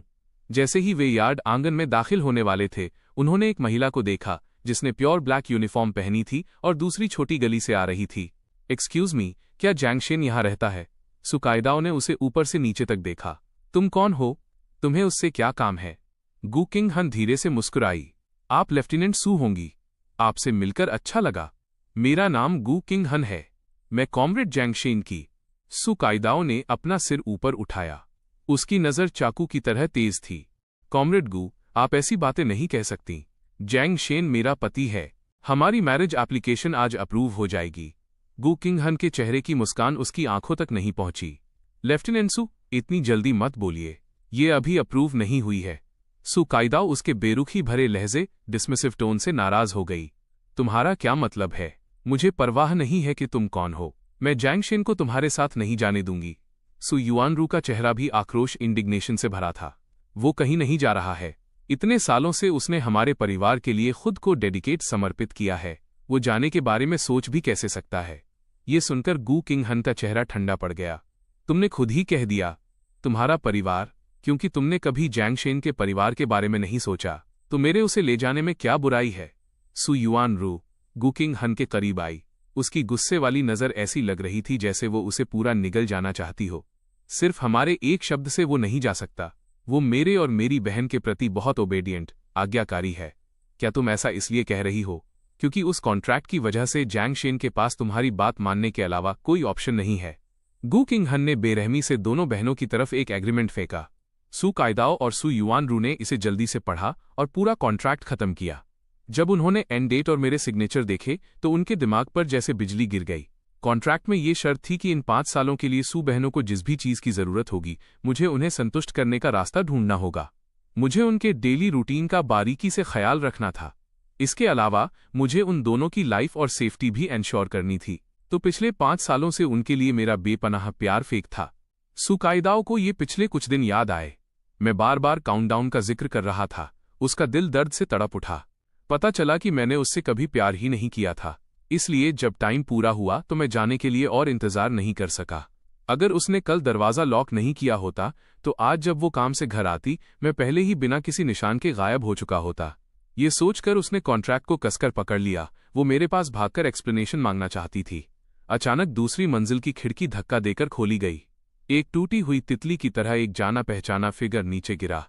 जैसे ही वे यार्ड आंगन में दाखिल होने वाले थे, उन्होंने एक महिला को देखा जिसने प्योर ब्लैक यूनिफॉर्म पहनी थी और दूसरी छोटी गली से आ रही थी। एक्सक्यूज मी, क्या जैंगशेन यहाँ रहता है? सु कायदाओ ने उसे ऊपर से नीचे तक देखा। तुम कौन हो? तुम्हें उससे क्या काम है? गु किंग हन धीरे से मुस्कुराई। आप लेफ्टिनेंट सु होंगी। आपसे मिलकर अच्छा लगा। मेरा नाम गु किंग हन है। मैं कॉमरेड जैंगशेन की। सु कायदाओ ने अपना सिर ऊपर उठाया। उसकी नजर चाकू की तरह तेज थी। कॉमरेड गु, आप ऐसी बातें नहीं कह सकती। जैंगशेन मेरा पति है। हमारी मैरिज एप्लीकेशन आज अप्रूव हो जाएगी। गु किंग हन के चेहरे की मुस्कान उसकी आंखों तक नहीं पहुंची। लेफ्टिनेंट सु, इतनी जल्दी मत बोलिए। ये अभी अप्रूव नहीं हुई है। सु कायदाओ उसके बेरुखी भरे लहजे, डिसमिसिव टोन से नाराज हो गई। तुम्हारा क्या मतलब है? मुझे परवाह नहीं है कि तुम कौन हो। मैं जैंगशेन को तुम्हारे साथ नहीं जाने दूंगी। सु युआन रू का चेहरा भी आक्रोश, इंडिग्नेशन से भरा था। वो कहीं नहीं जा रहा है। इतने सालों से उसने हमारे परिवार के लिए खुद को डेडिकेट, समर्पित किया है। वो जाने के बारे में सोच भी कैसे सकता है? ये सुनकर गु किंग हन का चेहरा ठंडा पड़ गया। तुमने खुद ही कह दिया, तुम्हारा परिवार, क्योंकि तुमने कभी जैंगशेन के परिवार के बारे में नहीं सोचा, तो मेरे उसे ले जाने में क्या बुराई है? सु युआन रू गु किंग हन के करीब आई। उसकी गुस्से वाली नजर ऐसी लग रही थी जैसे वो उसे पूरा निगल जाना चाहती हो। सिर्फ हमारे एक शब्द से वो नहीं जा सकता। वो मेरे और मेरी बहन के प्रति बहुत ओबेडिएंट, आज्ञाकारी है। क्या तुम ऐसा इसलिए कह रही हो क्योंकि उस कॉन्ट्रैक्ट की वजह से जैंगशेन के पास तुम्हारी बात मानने के अलावा कोई ऑप्शन नहीं है? गु किंग हन ने बेरहमी से दोनों बहनों की तरफ एक एग्रीमेंट फेंका। सु कायदाओ और सु युआन रू ने इसे जल्दी से पढ़ा और पूरा कॉन्ट्रैक्ट खत्म किया। जब उन्होंने एंड डेट और मेरे सिग्नेचर देखे तो उनके दिमाग पर जैसे बिजली गिर गई। कॉन्ट्रैक्ट में ये शर्त थी कि इन 5 सालों के लिए सु बहनों को जिस भी चीज की जरूरत होगी, मुझे उन्हें संतुष्ट करने का रास्ता ढूंढना होगा। मुझे उनके डेली रूटीन का बारीकी से ख्याल रखना था। इसके अलावा मुझे उन दोनों की लाइफ और सेफ्टी भी एंश्योर करनी थी। तो पिछले 5 सालों से उनके लिए मेरा बेपनाह प्यार फेक था। सु कायदाओ को ये पिछले कुछ दिन याद आए। मैं बार बार काउंटडाउन का जिक्र कर रहा था। उसका दिल दर्द से तड़प उठा। पता चला कि मैंने उससे कभी प्यार ही नहीं किया था। इसलिए जब टाइम पूरा हुआ तो मैं जाने के लिए और इंतजार नहीं कर सका। अगर उसने कल दरवाजा लॉक नहीं किया होता तो आज जब वो काम से घर आती, मैं पहले ही बिना किसी निशान के गायब हो चुका होता। ये सोचकर उसने कॉन्ट्रैक्ट को कसकर पकड़ लिया। वो मेरे पास भागकर एक्सप्लेनेशन मांगना चाहती थी। अचानक दूसरी मंजिल की खिड़की धक्का देकर खोली गई। एक टूटी हुई तितली की तरह एक जाना पहचाना फिगर नीचे गिरा।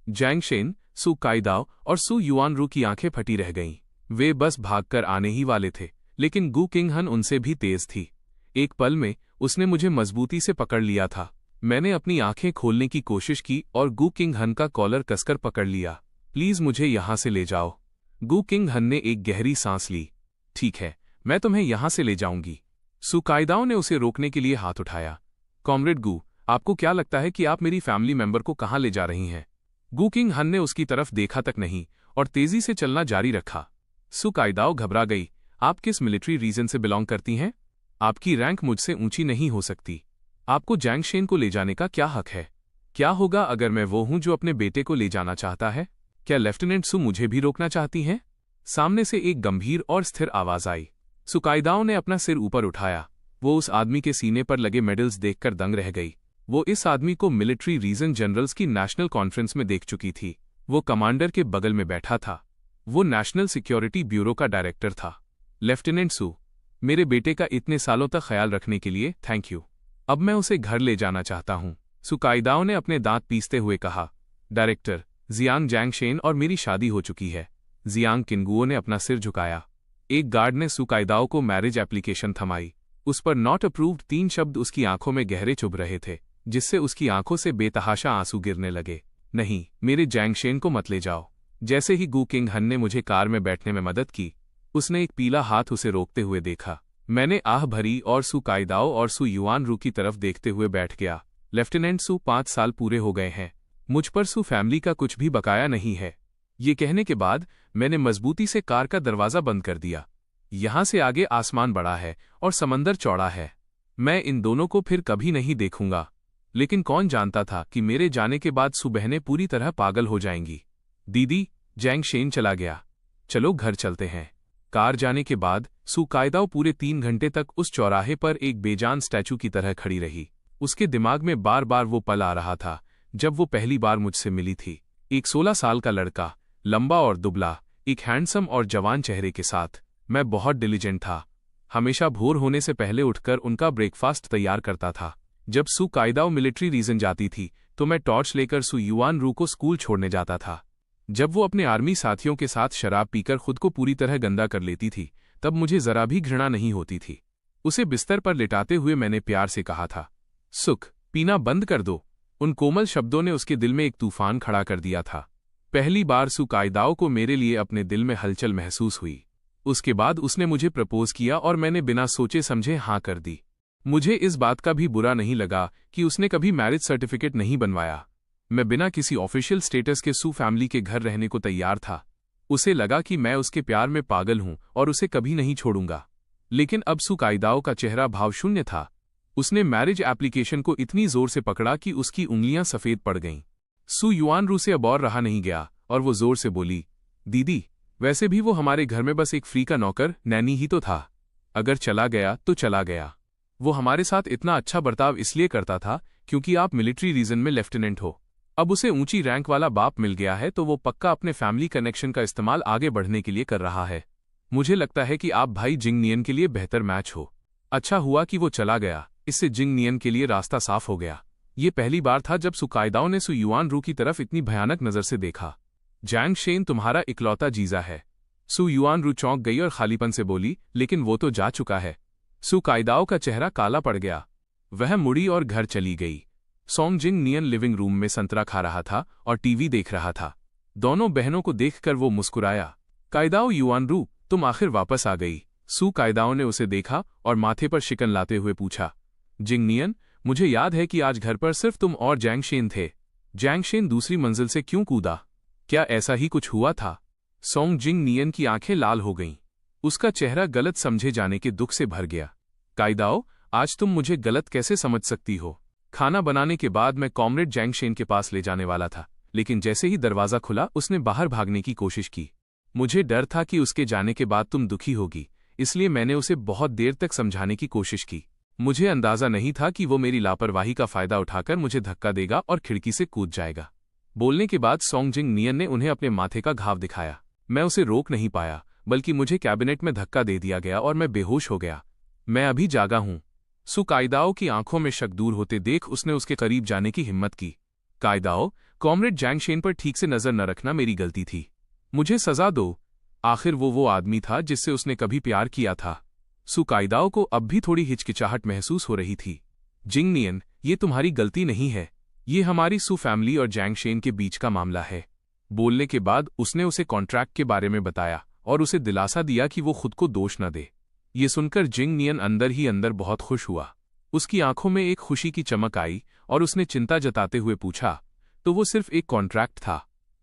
जैंगशेन, सु कायदाओ और सु युआन रू की आंखें फटी रह गईं। वे बस भागकर आने ही वाले थे, लेकिन गु किंग हन उनसे भी तेज थी। एक पल में उसने मुझे मजबूती से पकड़ लिया था। मैंने अपनी आंखें खोलने की कोशिश की और गु किंग हन का कॉलर कसकर पकड़ लिया। प्लीज मुझे यहां से ले जाओ। गु किंग हन ने एक गहरी सांस ली। ठीक है, मैं तुम्हें यहां से ले जाऊंगी। सु कायदाओ ने उसे रोकने के लिए हाथ उठाया। कॉमरेड गु, आपको क्या लगता है कि आप मेरी फैमिली मेंबर को कहां ले जा रही हैं? गु किंग हन ने उसकी तरफ देखा तक नहीं और तेजी से चलना जारी रखा। सु कायदाओ घबरा गई। आप किस मिलिट्री रीजन से बिलोंग करती हैं? आपकी रैंक मुझसे ऊंची नहीं हो सकती। आपको जैंगशेन को ले जाने का क्या हक है? क्या होगा अगर मैं वो हूं जो अपने बेटे को ले जाना चाहता है? क्या लेफ्टिनेंट सु मुझे भी रोकना चाहती हैं? सामने से एक गंभीर और स्थिर आवाज आई। सु कायदाओ ने अपना सिर ऊपर उठाया। वो उस आदमी के सीने पर लगे मेडल्स देखकर दंग रह गई। वो इस आदमी को मिलिट्री रीजन जनरल्स की नेशनल कॉन्फ्रेंस में देख चुकी थी। वो कमांडर के बगल में बैठा था। वो नेशनल सिक्योरिटी ब्यूरो का डायरेक्टर था। लेफ्टिनेंट सु, मेरे बेटे का इतने सालों तक ख्याल रखने के लिए थैंक यू। अब मैं उसे घर ले जाना चाहता हूं। सु कायदाओ ने अपने दांत पीसते हुए कहा। डायरेक्टर, जियांग जैंगशेन और मेरी शादी हो चुकी है। जियांग किंगुओ ने अपना सिर झुकाया। एक गार्ड ने सु कायदाओ को मैरिज एप्लीकेशन थमाई। उस पर नॉट अप्रूव्ड 3 शब्द उसकी आंखों में गहरे चुभ रहे थे, जिससे उसकी आंखों से बेतहाशा आंसू गिरने लगे। नहीं, मेरे जैंगशेन को मत ले जाओ। जैसे ही गु किंग हन ने मुझे कार में बैठने में मदद की, उसने एक पीला हाथ उसे रोकते हुए देखा। मैंने आह भरी और सु कायदाओ और सु युआनरू की तरफ देखते हुए बैठ गया। लेफ्टिनेंट सु, 5 साल पूरे हो गए हैं। मुझ पर सु फैमिली का कुछ भी बकाया नहीं है। ये कहने के बाद मैंने मजबूती से कार का दरवाजा बंद कर दिया। यहां से आगे आसमान बड़ा है और समंदर चौड़ा है। मैं इन दोनों को फिर कभी नहीं देखूंगा। लेकिन कौन जानता था कि मेरे जाने के बाद सु बहनें पूरी तरह पागल हो जाएंगी। दीदी, जैंगशेन चला गया। चलो घर चलते हैं। कार जाने के बाद सु कायदाओ पूरे 3 घंटे तक उस चौराहे पर एक बेजान स्टैचू की तरह खड़ी रही। उसके दिमाग में बार बार वो पल आ रहा था जब वो पहली बार मुझसे मिली थी। एक 16 साल का लड़का, लंबा और दुबला, एक हैंडसम और जवान चेहरे के साथ। मैं बहुत डिलीजेंट था। हमेशा भोर होने से पहले उठकर उनका ब्रेकफास्ट तैयार करता था। जब सु कायदाओ मिलिट्री रीजन जाती थी तो मैं टॉर्च लेकर सु युआनरू को स्कूल छोड़ने जाता था। जब वो अपने आर्मी साथियों के साथ शराब पीकर खुद को पूरी तरह गंदा कर लेती थी, तब मुझे जरा भी घृणा नहीं होती थी। उसे बिस्तर पर लिटाते हुए मैंने प्यार से कहा था, सुख, पीना बंद कर दो। उन कोमल शब्दों ने उसके दिल में एक तूफान खड़ा कर दिया था। पहली बार सु कायदाओ को मेरे लिए अपने दिल में हलचल महसूस हुई। उसके बाद उसने मुझे प्रपोज किया और मैंने बिना सोचे समझे हाँ कर दी। मुझे इस बात का भी बुरा नहीं लगा कि उसने कभी मैरिज सर्टिफिकेट नहीं बनवाया। मैं बिना किसी ऑफिशियल स्टेटस के सु फैमिली के घर रहने को तैयार था। उसे लगा कि मैं उसके प्यार में पागल हूं और उसे कभी नहीं छोड़ूंगा। लेकिन अब सु कायदाओ का चेहरा भावशून्य था। उसने मैरिज एप्लीकेशन को इतनी जोर से पकड़ा कि उसकी उंगलियां सफेद पड़ गईं। सु युआनरू से अब और रहा नहीं गया और वो जोर से बोली, दीदी, वैसे भी वो हमारे घर में बस एक फ्री का नौकर, नैनी ही तो था। अगर चला गया तो चला गया। वो हमारे साथ इतना अच्छा बर्ताव इसलिए करता था क्योंकि आप मिलिट्री रीजन में लेफ्टिनेंट हो। अब उसे ऊंची रैंक वाला बाप मिल गया है तो वो पक्का अपने फैमिली कनेक्शन का इस्तेमाल आगे बढ़ने के लिए कर रहा है। मुझे लगता है कि आप भाई जिंग नियन के लिए बेहतर मैच हो। अच्छा हुआ कि वो चला गया, इससे जिंग नियन के लिए रास्ता साफ हो गया। ये पहली बार था जब सु कायदाओ ने सु युआनरू की तरफ इतनी भयानक नजर से देखा। जैंगशेन तुम्हारा इकलौता जीजा है। सु युआनरू चौंक गई और खालीपन से बोली, लेकिन वो तो जा चुका है। सु कायदाओ का चेहरा काला पड़ गया। वह मुड़ी और घर चली गई। सोंगजिंग नियन लिविंग रूम में संतरा खा रहा था और टीवी देख रहा था। दोनों बहनों को देखकर वो मुस्कुराया। कायदाओ युआनरू, तुम आखिर वापस आ गई। सु कायदाओ ने उसे देखा और माथे पर शिकन लाते हुए पूछा, जिंग नियन, मुझे याद है कि आज घर पर सिर्फ तुम और जैंगशेन थे। जैंगशेन दूसरी मंजिल से क्यों कूदा? क्या ऐसा ही कुछ हुआ था? सोंगजिंग नियन की आंखें लाल हो गईं। उसका चेहरा गलत समझे जाने के दुख से भर गया। कायदाओ, आज तुम मुझे गलत कैसे समझ सकती हो? खाना बनाने के बाद मैं कॉमरेड जैंगशेन के पास ले जाने वाला था, लेकिन जैसे ही दरवाजा खुला उसने बाहर भागने की कोशिश की। मुझे डर था कि उसके जाने के बाद तुम दुखी होगी, इसलिए मैंने उसे बहुत देर तक समझाने की कोशिश की। मुझे अंदाजा नहीं था कि वो मेरी लापरवाही का फायदा उठाकर मुझे धक्का देगा और खिड़की से कूद जाएगा। बोलने के बाद सोंगजिंग नियन ने उन्हें अपने माथे का घाव दिखाया। मैं उसे रोक नहीं पाया, बल्कि मुझे कैबिनेट में धक्का दे दिया गया और मैं बेहोश हो गया। मैं अभी जागा हूं। सु कायदाओ की आंखों में शक दूर होते देख उसने उसके करीब जाने की हिम्मत की। कायदाओ, कॉमरेड जैंगशेन पर ठीक से नजर न रखना मेरी गलती थी। मुझे सजा दो। आखिर वो आदमी था जिससे उसने कभी प्यार किया था। सु काइदाओ को अब भी थोड़ी हिचकिचाहट महसूस हो रही थी। जिंग नियन, ये तुम्हारी गलती नहीं है, ये हमारी सु फैमिली और जैंग शेन के बीच का मामला है। बोलने के बाद उसने उसे कॉन्ट्रैक्ट के बारे में बताया और उसे दिलासा दिया कि वो खुद को दोष न दे। ये सुनकर जिंग नियन अंदर ही अंदर बहुत खुश हुआ। उसकी आंखों में एक खुशी की चमक आई और उसने चिंता जताते हुए पूछा, तो वो सिर्फ एक कॉन्ट्रैक्ट था?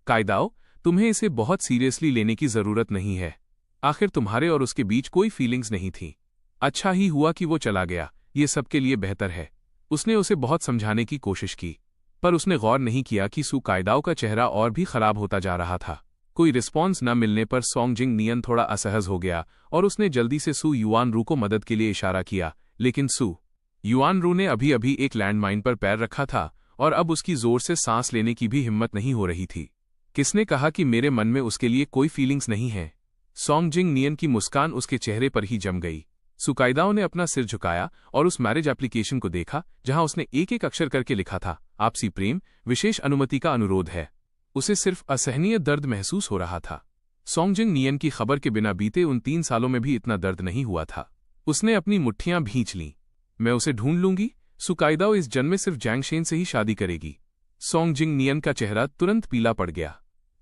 काइदाओ, तुम्हें इसे बहुत सीरियसली लेने की जरूरत नहीं है। आखिर तुम्हारे और उसके बीच कोई फीलिंग्स नहीं थी। अच्छा ही हुआ कि वो चला गया, ये सबके लिए बेहतर है। उसने उसे बहुत समझाने की कोशिश की, पर उसने गौर नहीं किया कि सु काइदाओ का चेहरा और भी खराब होता जा रहा था। कोई रिस्पॉन्स न मिलने पर सोंग जिंग नियन थोड़ा असहज हो गया और उसने जल्दी से सु युआनरू को मदद के लिए इशारा किया, लेकिन सु युआनरू ने अभी अभी एक लैंडमाइन पर पैर रखा था और अब उसकी जोर से सांस लेने की भी हिम्मत नहीं हो रही थी। किसने कहा कि मेरे मन में उसके लिए कोई फीलिंग्स नहीं है? सोंग जिंग नियन की मुस्कान उसके चेहरे पर ही जम गई। सु काइदाओ ने अपना सिर झुकाया और उस मैरिज एप्लीकेशन को देखा जहां उसने एक एक अक्षर करके लिखा था, आपसी प्रेम, विशेष अनुमति का अनुरोध है। उसे सिर्फ असहनीय दर्द महसूस हो रहा था। सोंग जिंग नियन की खबर के बिना बीते उन 3 सालों में भी इतना दर्द नहीं हुआ था। उसने अपनी मुट्ठियां भींच लीं। मैं उसे ढूंढ लूंगी। सु काइदाओ इस जन्म में सिर्फ जैंग शेन से ही शादी करेगी। सोंग जिंग नियन का चेहरा तुरंत पीला पड़ गया।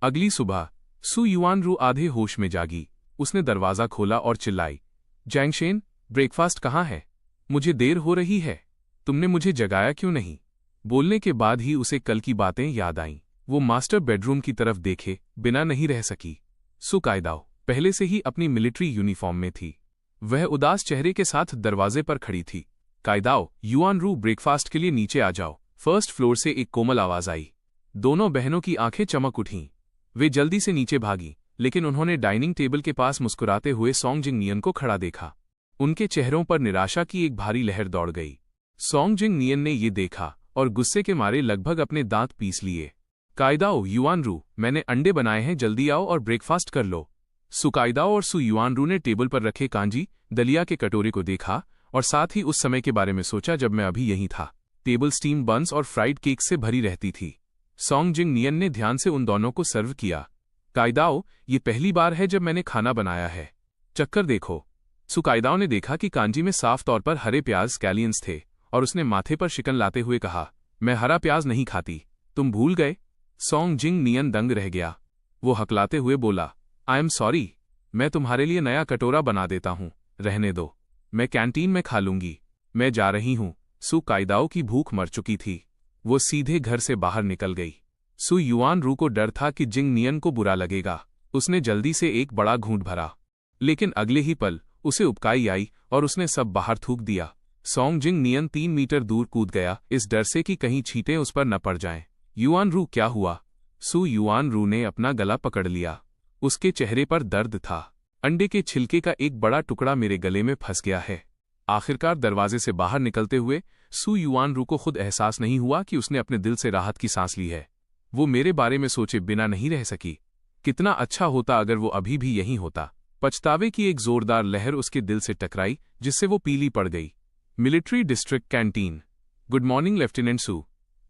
अगली सुबह सु युआनरू आधे होश में जागी। उसने दरवाजा खोला और चिल्लाई, जैंग शेन, ब्रेकफास्ट कहाँ है? मुझे देर हो रही है, तुमने मुझे जगाया क्यों नहीं? बोलने के बाद ही उसे कल की बातें याद आईं। वो मास्टर बेडरूम की तरफ देखे बिना नहीं रह सकी। सु काइदाओ पहले से ही अपनी मिलिट्री यूनिफॉर्म में थी। वह उदास चेहरे के साथ दरवाजे पर खड़ी थी। काइदाओ, युआनरू, ब्रेकफास्ट के लिए नीचे आ जाओ। फर्स्ट फ्लोर से एक कोमल आवाज आई। दोनों बहनों की आंखें चमक उठीं। वे जल्दी से नीचे भागी, लेकिन उन्होंने डाइनिंग टेबल के पास मुस्कुराते हुए सोंग जिंग नियन को खड़ा देखा। उनके चेहरों पर निराशा की एक भारी लहर दौड़ गई। सोंग जिंग नियन ने ये देखा और गुस्से के मारे लगभग अपने दांत पीस लिए। काइदाओ, युआनरू, मैंने अंडे बनाए हैं, जल्दी आओ और ब्रेकफास्ट कर लो। सु काइदाओ और सु युआनरू ने टेबल पर रखे कांजी, दलिया के कटोरे को देखा और साथ ही उस समय के बारे में सोचा जब मैं अभी यहीं था। टेबल स्टीम बन्स और फ्राइड केक से भरी रहती थी। सोंग जिंग नियन ने ध्यान से उन दोनों को सर्व किया। काइदाओ, ये पहली बार है जब मैंने खाना बनाया है, चक्कर देखो। सु काइदाओ ने देखा कि कांजी में साफ तौर पर हरे प्याज स्कैलियंस थे और उसने माथे पर शिकन लाते हुए कहा, मैं हरा प्याज नहीं खाती, तुम भूल गए? सोंग जिंग नियन दंग रह गया। वो हकलाते हुए बोला, आई एम सॉरी, मैं तुम्हारे लिए नया कटोरा बना देता हूँ, रहने दो, मैं कैंटीन में खा लूंगी, मैं जा रही हूँ। सु काइदाओ की भूख मर चुकी थी। वो सीधे घर से बाहर निकल गई। सु युआनरू को डर था कि जिंग नियन को बुरा लगेगा। उसने जल्दी से एक बड़ा घूंट भरा, लेकिन अगले ही पल उसे उबकाई आई और उसने सब बाहर थूक दिया। सोंग जिंग नियन 3 मीटर दूर कूद गया, इस डर से कि कहीं छींटें उस पर न पड़ जाएं। युआनरू, क्या हुआ? सु युआनरू ने अपना गला पकड़ लिया। उसके चेहरे पर दर्द था। अंडे के छिलके का एक बड़ा टुकड़ा मेरे गले में फंस गया है। आखिरकार दरवाजे से बाहर निकलते हुए सु युआनरू को खुद एहसास नहीं हुआ कि उसने अपने दिल से राहत की सांस ली है। वो मेरे बारे में सोचे बिना नहीं रह सकी। कितना अच्छा होता अगर वो अभी भी यहीं होता। पछतावे की एक जोरदार लहर उसके दिल से टकराई, जिससे वो पीली पड़ गई। Military district canteen. Good morning lieutenant सु,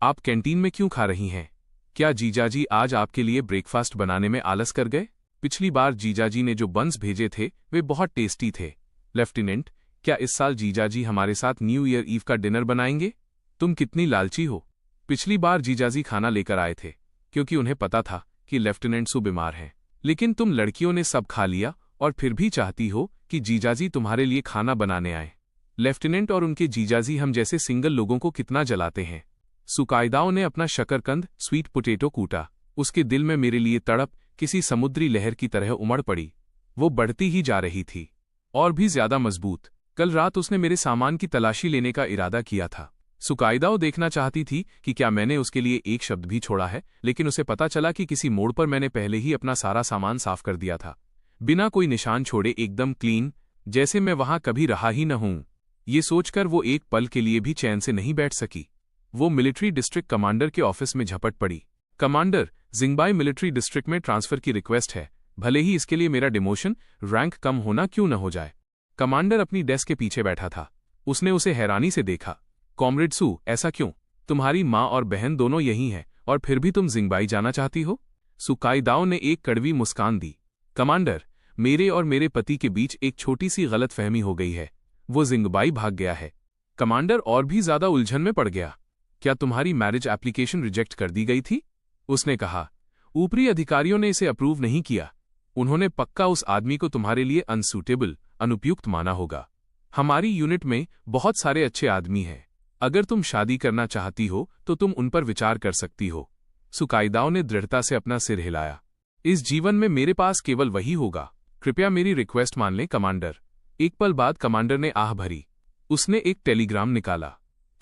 आप कैंटीन में क्यों खा रही हैं? क्या जीजाजी आज आपके लिए ब्रेकफास्ट बनाने में आलस कर गए? पिछली बार जीजाजी ने जो बन्स भेजे थे वे बहुत टेस्टी थे। लेफ्टिनेंट, क्या इस साल जीजाजी हमारे साथ न्यू ईयर ईव का डिनर बनाएंगे? तुम कितनी लालची हो। पिछली बार जीजाजी खाना लेकर आए थे क्योंकि उन्हें पता था कि लेफ्टिनेंट सु बीमार हैं, लेकिन तुम लड़कियों ने सब खा लिया और फिर भी चाहती हो कि जीजाजी तुम्हारे लिए खाना बनाने आए। लेफ्टिनेंट और उनके जीजाजी हम जैसे सिंगल लोगों को कितना जलाते हैं। सु काइदाओ ने अपना शकरकंद स्वीट पोटैटो कूटा। उसके दिल में मेरे लिए तड़प किसी समुद्री लहर की तरह उमड़ पड़ी। वो बढ़ती ही जा रही थी, और भी ज्यादा मजबूत। कल रात उसने मेरे सामान की तलाशी लेने का इरादा किया था। सु काइदाओ देखना चाहती थी कि क्या मैंने उसके लिए एक शब्द भी छोड़ा है, लेकिन उसे पता चला कि किसी मोड़ पर मैंने पहले ही अपना सारा सामान साफ कर दिया था, बिना कोई निशान छोड़े, एकदम क्लीन, जैसे मैं वहां कभी रहा ही न हूं। ये सोचकर वो एक पल के लिए भी चैन से नहीं बैठ सकी। वो मिलिट्री डिस्ट्रिक्ट कमांडर के ऑफिस में झपट पड़ी। कमांडर, जिंगबाई मिलिट्री डिस्ट्रिक्ट में ट्रांसफर की रिक्वेस्ट है, भले ही इसके लिए मेरा डिमोशन, रैंक कम होना क्यों न हो जाए। कमांडर अपनी डेस्क के पीछे बैठा था। उसने उसे हैरानी से देखा। कॉमरेड सु, ऐसा क्यों? तुम्हारी माँ और बहन दोनों यही हैं और फिर भी तुम जिंगबाई जाना चाहती हो? सु काइदाओ ने एक कड़वी मुस्कान दी। कमांडर, मेरे और मेरे पति के बीच एक छोटी सी गलतफहमी हो गई है। वो जिंगबाई भाग गया है। कमांडर और भी ज्यादा उलझन में पड़ गया। क्या तुम्हारी मैरिज एप्लीकेशन रिजेक्ट कर दी गई थी? उसने कहा। ऊपरी अधिकारियों ने इसे अप्रूव नहीं किया। उन्होंने पक्का उस आदमी को तुम्हारे लिए अनसूटेबल, अनुपयुक्त माना होगा। हमारी यूनिट में बहुत सारे अच्छे आदमी हैं। अगर तुम शादी करना चाहती हो तो तुम उन पर विचार कर सकती हो। सुकाइदाओ ने दृढ़ता से अपना सिर हिलाया। इस जीवन में मेरे पास केवल वही होगा। कृपया मेरी रिक्वेस्ट मान लें कमांडर। एक पल बाद कमांडर ने आह भरी। उसने एक टेलीग्राम निकाला।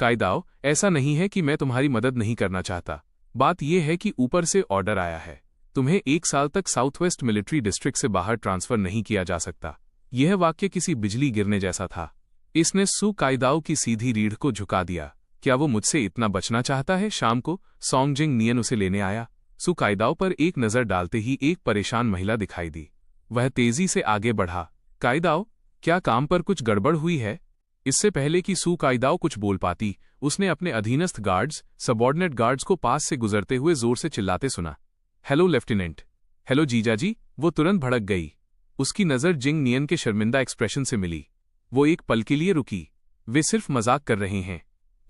काइदाओ, ऐसा नहीं है कि मैं तुम्हारी मदद नहीं करना चाहता। बात यह है कि ऊपर से ऑर्डर आया है। तुम्हें 1 साल तक साउथ वेस्ट मिलिट्री डिस्ट्रिक्ट से बाहर ट्रांसफर नहीं किया जा सकता। यह वाक्य किसी बिजली गिरने जैसा था। इसने सुकाइदाओ की सीधी रीढ़ को झुका दिया। क्या वो मुझसे इतना बचना चाहता है? शाम को सोंगजिंग नियन उसे लेने आया। सुकाइदाओ पर एक नजर डालते ही एक परेशान महिला दिखाई दी। वह तेजी से आगे बढ़ा। काइदाओ, क्या काम पर कुछ गड़बड़ हुई है? इससे पहले कि सुकाइदाओ कुछ बोल पाती, उसने अपने अधीनस्थ गार्ड्स, सबॉर्डिनेट गार्ड्स को पास से गुजरते हुए जोर से चिल्लाते सुना। Hello lieutenant. हेलो जीजाजी। वो तुरंत भड़क गई। उसकी नजर जिंग नियन के शर्मिंदा एक्सप्रेशन से मिली। वो एक पल के लिए रुकी। वे सिर्फ मजाक कर रहे हैं।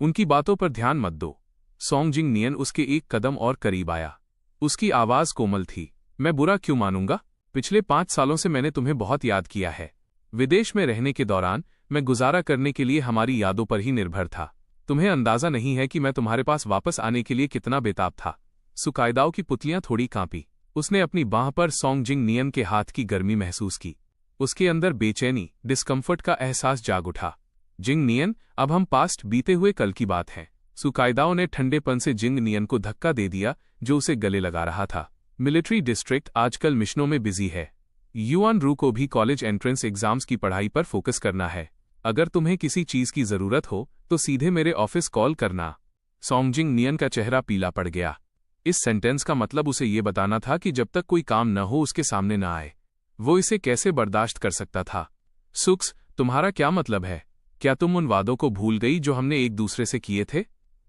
उनकी बातों पर ध्यान मत दो। सोंगजिंग नियन उसके एक कदम और करीब आया। उसकी आवाज कोमल थी। मैं बुरा क्यों मानूंगा? पिछले 5 सालों से मैंने तुम्हें बहुत याद किया है। विदेश में रहने के दौरान मैं गुजारा करने के लिए हमारी यादों पर ही निर्भर था। तुम्हें अंदाजा नहीं है कि मैं तुम्हारे पास वापस आने के लिए कितना बेताब था। सुकाइदाओ की पुतलियां थोड़ी कांपी। उसने अपनी बांह पर सोंगजिंग नियन के हाथ की गर्मी महसूस की। उसके अंदर बेचैनी, डिस्कम्फर्ट का एहसास जाग उठा। जिंग नियन, अब हम पास्ट बीते हुए कल की बात है। सुकाइदाओ ने ठंडेपन से जिंग नियन को धक्का दे दिया जो उसे गले लगा रहा था। मिलिट्री डिस्ट्रिक्ट आजकल मिशनों में बिजी है। युआन रू को भी कॉलेज एंट्रेंस एग्जाम्स की पढ़ाई पर फोकस करना है। अगर तुम्हें किसी चीज की जरूरत हो तो सीधे मेरे ऑफिस कॉल करना। सोंगजिंग नियन का चेहरा पीला पड़ गया। इस सेंटेंस का मतलब उसे ये बताना था कि जब तक कोई काम न हो उसके सामने न आए। वो इसे कैसे बर्दाश्त कर सकता था? सुक्स, तुम्हारा क्या मतलब है? क्या तुम उन वादों को भूल गई जो हमने एक दूसरे से किए थे?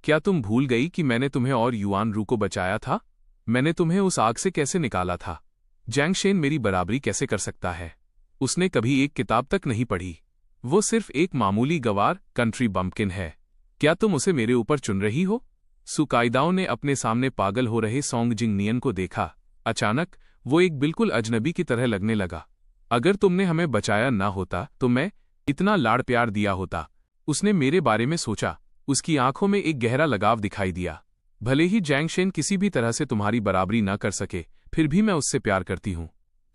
क्या तुम भूल गई कि मैंने तुम्हें और युआन रू को बचाया था? मैंने तुम्हें उस आग से कैसे निकाला था? जैंग शेन मेरी बराबरी कैसे कर सकता है? उसने कभी एक किताब तक नहीं पढ़ी। वो सिर्फ एक मामूली गवार कंट्री बम्पकिन है। क्या तुम उसे मेरे ऊपर चुन रही हो? सुकाइदाओ ने अपने सामने पागल हो रहे सोंगजिंग नियन को देखा। अचानक वो एक बिल्कुल अजनबी की तरह लगने लगा। अगर तुमने हमें बचाया ना होता तो मैं इतना लाड़ प्यार दिया होता। उसने मेरे बारे में सोचा। उसकी आंखों में एक गहरा लगाव दिखाई दिया। भले ही जैंग शेन किसी भी तरह से तुम्हारी बराबरी ना कर सके, फिर भी मैं उससे प्यार करती हूं।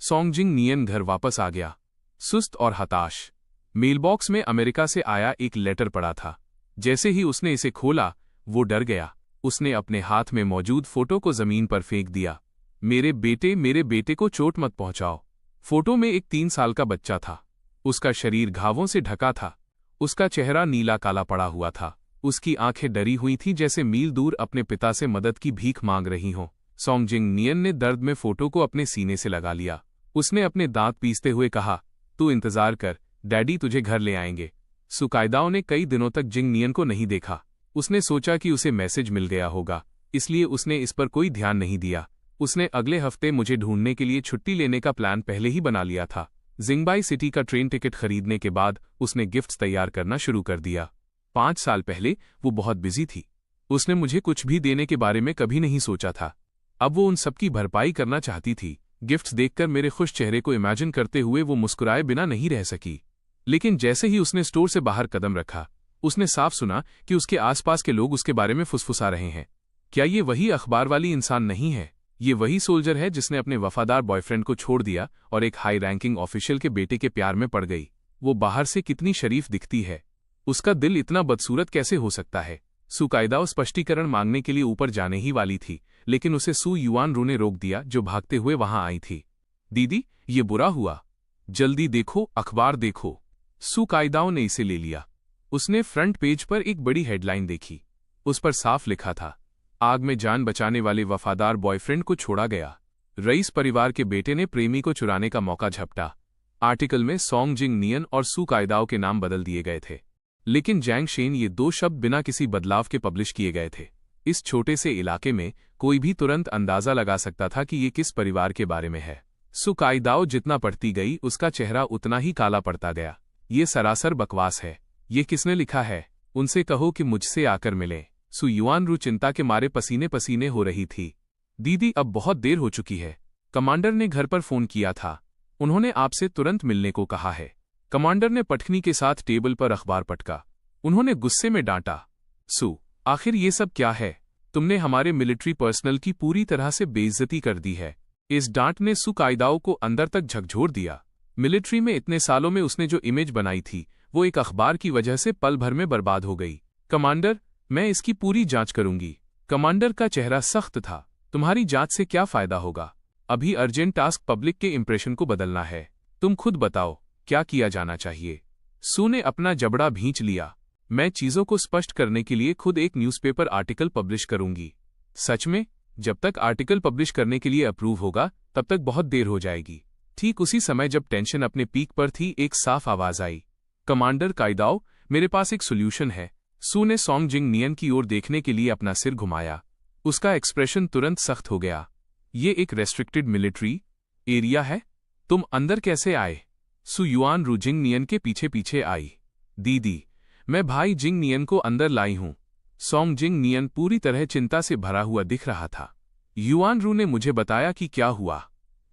सोंगजिंग नियन घर वापस आ गया, सुस्त और हताश। मेलबॉक्स में अमेरिका से आया एक लेटर पड़ा था। जैसे ही उसने इसे खोला, वो डर गया। उसने अपने हाथ में मौजूद फोटो को जमीन पर फेंक दिया। मेरे बेटे को चोट मत पहुंचाओ। फोटो में एक 3 साल का बच्चा था। उसका शरीर घावों से ढका था। उसका चेहरा नीला काला पड़ा हुआ था। उसकी आंखें डरी हुई थीं, जैसे मील दूर अपने पिता से मदद की भीख मांग रही हों। सोंगजिंग नियन ने दर्द में फोटो को अपने सीने से लगा लिया। उसने अपने दांत पीसते हुए कहा, तू इंतजार कर, डैडी तुझे घर ले आएंगे। सुकाइदाओ ने कई दिनों तक जिंग नियन को नहीं देखा। उसने सोचा कि उसे मैसेज मिल गया होगा, इसलिए उसने इस पर कोई ध्यान नहीं दिया। उसने अगले हफ्ते मुझे ढूंढने के लिए छुट्टी लेने का प्लान पहले ही बना लिया था। जिंगबाई सिटी का ट्रेन टिकट खरीदने के बाद उसने गिफ्ट्स तैयार करना शुरू कर दिया। 5 साल पहले वो बहुत बिजी थी। उसने मुझे कुछ भी देने के बारे में कभी नहीं सोचा था। अब वो उन सबकी भरपाई करना चाहती थी। गिफ्ट्स देखकर मेरे खुश चेहरे को इमेजिन करते हुए वो मुस्कुराए बिना नहीं रह सकी। लेकिन जैसे ही उसने स्टोर से बाहर कदम रखा, उसने साफ सुना कि उसके आसपास के लोग उसके बारे में फुसफुसा रहे हैं। क्या ये वही अखबार वाली इंसान नहीं है? ये वही सोल्जर है जिसने अपने वफादार बॉयफ्रेंड को छोड़ दिया और एक हाई रैंकिंग ऑफिशियल के बेटे के प्यार में पड़ गई। वो बाहर से कितनी शरीफ दिखती है, उसका दिल इतना बदसूरत कैसे हो सकता है? सुकाइदाओ स्पष्टीकरण मांगने के लिए ऊपर जाने ही वाली थी, लेकिन उसे सु युआन रू ने रोक दिया, जो भागते हुए वहां आई थी। दीदी, ये बुरा हुआ। जल्दी देखो, अखबार देखो। सुकाइदाओ ने इसे ले लिया। उसने फ्रंट पेज पर एक बड़ी हेडलाइन देखी। उस पर साफ लिखा था, आग में जान बचाने वाले वफादार बॉयफ्रेंड को छोड़ा गया। रईस परिवार के बेटे ने प्रेमी को चुराने का मौका झपटा। आर्टिकल में सोंगजिंग नियन और सुकाइदाओ के नाम बदल दिए गए थे, लेकिन जैंग शेन ये 2 शब्द बिना किसी बदलाव के पब्लिश किए गए थे। इस छोटे से इलाके में कोई भी तुरंत अंदाजा लगा सकता था कि ये किस परिवार के बारे में है। सुकाइदाओ जितना पढ़ती गई उसका चेहरा उतना ही काला पड़ता गया। ये सरासर बकवास है। ये किसने लिखा है? उनसे कहो कि मुझसे आकर मिले। सु युआनरू चिंता के मारे पसीने पसीने हो रही थी। दीदी, अब बहुत देर हो चुकी है। कमांडर ने घर पर फोन किया था। उन्होंने आपसे तुरंत मिलने को कहा है। कमांडर ने पटखनी के साथ टेबल पर अखबार पटका। उन्होंने गुस्से में डांटा, सु, आखिर ये सब क्या है? तुमने हमारे मिलिट्री पर्सनल की पूरी तरह से बेइज्जती कर दी है। इस डांट ने सुकाइदाओ को अंदर तक झकझोर दिया। मिलिट्री में इतने सालों में उसने जो इमेज बनाई थी वो एक अखबार की वजह से पल भर में बर्बाद हो गई। कमांडर, मैं इसकी पूरी जांच करूंगी। कमांडर का चेहरा सख्त था। तुम्हारी जांच से क्या फायदा होगा? अभी अर्जेंट टास्क पब्लिक के इंप्रेशन को बदलना है। तुम खुद बताओ क्या किया जाना चाहिए। सू ने अपना जबड़ा भींच लिया। मैं चीजों को स्पष्ट करने के लिए खुद एक न्यूज़पेपर आर्टिकल पब्लिश करूंगी। सच में? जब तक आर्टिकल पब्लिश करने के लिए अप्रूव होगा तब तक बहुत देर हो जाएगी। ठीक उसी समय जब टेंशन अपने पीक पर थी, एक साफ आवाज आई, कमांडर काइदाओ, मेरे पास एक सोल्यूशन है। सू ने सोंग जिंग नियन की ओर देखने के लिए अपना सिर घुमाया। उसका एक्सप्रेशन तुरंत सख्त हो गया। ये एक रेस्ट्रिक्टेड मिलिट्री एरिया है। तुम अंदर कैसे आए? सु युआनरू जिंग नियन के पीछे पीछे आई। दीदी, मैं भाई जिंग नियन को अंदर लाई हूं। सोंग जिंग नियन पूरी तरह चिंता से भरा हुआ दिख रहा था। युआनरू ने मुझे बताया कि क्या हुआ।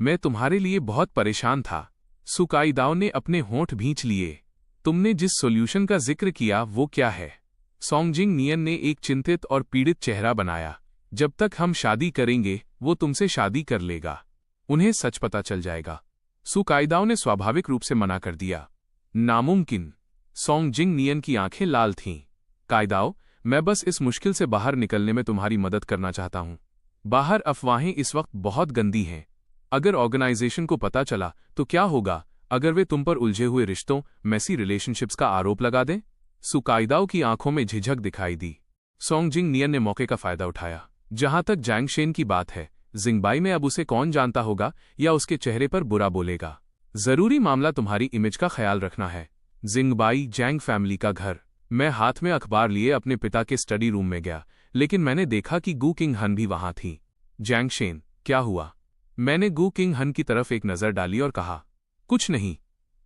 मैं तुम्हारे लिए बहुत परेशान था। सुकाइदाओ ने अपने होंठ भींच लिए। तुमने जिस सॉल्यूशन का जिक्र किया वो क्या है? सोंग जिंग नियन ने एक चिंतित और पीड़ित चेहरा बनाया। जब तक हम शादी करेंगे वो तुमसे शादी कर लेगा। उन्हें सच पता चल जाएगा। सुकाइदाओ ने स्वाभाविक रूप से मना कर दिया। नामुमकिन। सोंग जिंग नियन की आंखें लाल थीं। काइदाओ, मैं बस इस मुश्किल से बाहर निकलने में तुम्हारी मदद करना चाहता हूं। बाहर अफवाहें इस वक्त बहुत गंदी हैं। अगर ऑर्गेनाइजेशन को पता चला तो क्या होगा अगर वे तुम पर उलझे हुए रिश्तों, मेसी रिलेशनशिप्स का आरोप लगा दें? सुकाइदाओ की आंखों में झिझक दिखाई दी। सोंग जिंग नियन ने मौके का फायदा उठाया। जहां तक जैंग शेन की बात है, जिंगबाई में अब उसे कौन जानता होगा या उसके चेहरे पर बुरा बोलेगा। जरूरी मामला तुम्हारी इमेज का ख्याल रखना है। जिंगबाई, जैंग फैमिली का घर। मैं हाथ में अखबार लिए अपने पिता के स्टडी रूम में गया, लेकिन मैंने देखा कि गू किंग हन भी वहां थी। जैंग शेन, क्या हुआ? मैंने गू किंग हन की तरफ एक नजर डाली और कहा, कुछ नहीं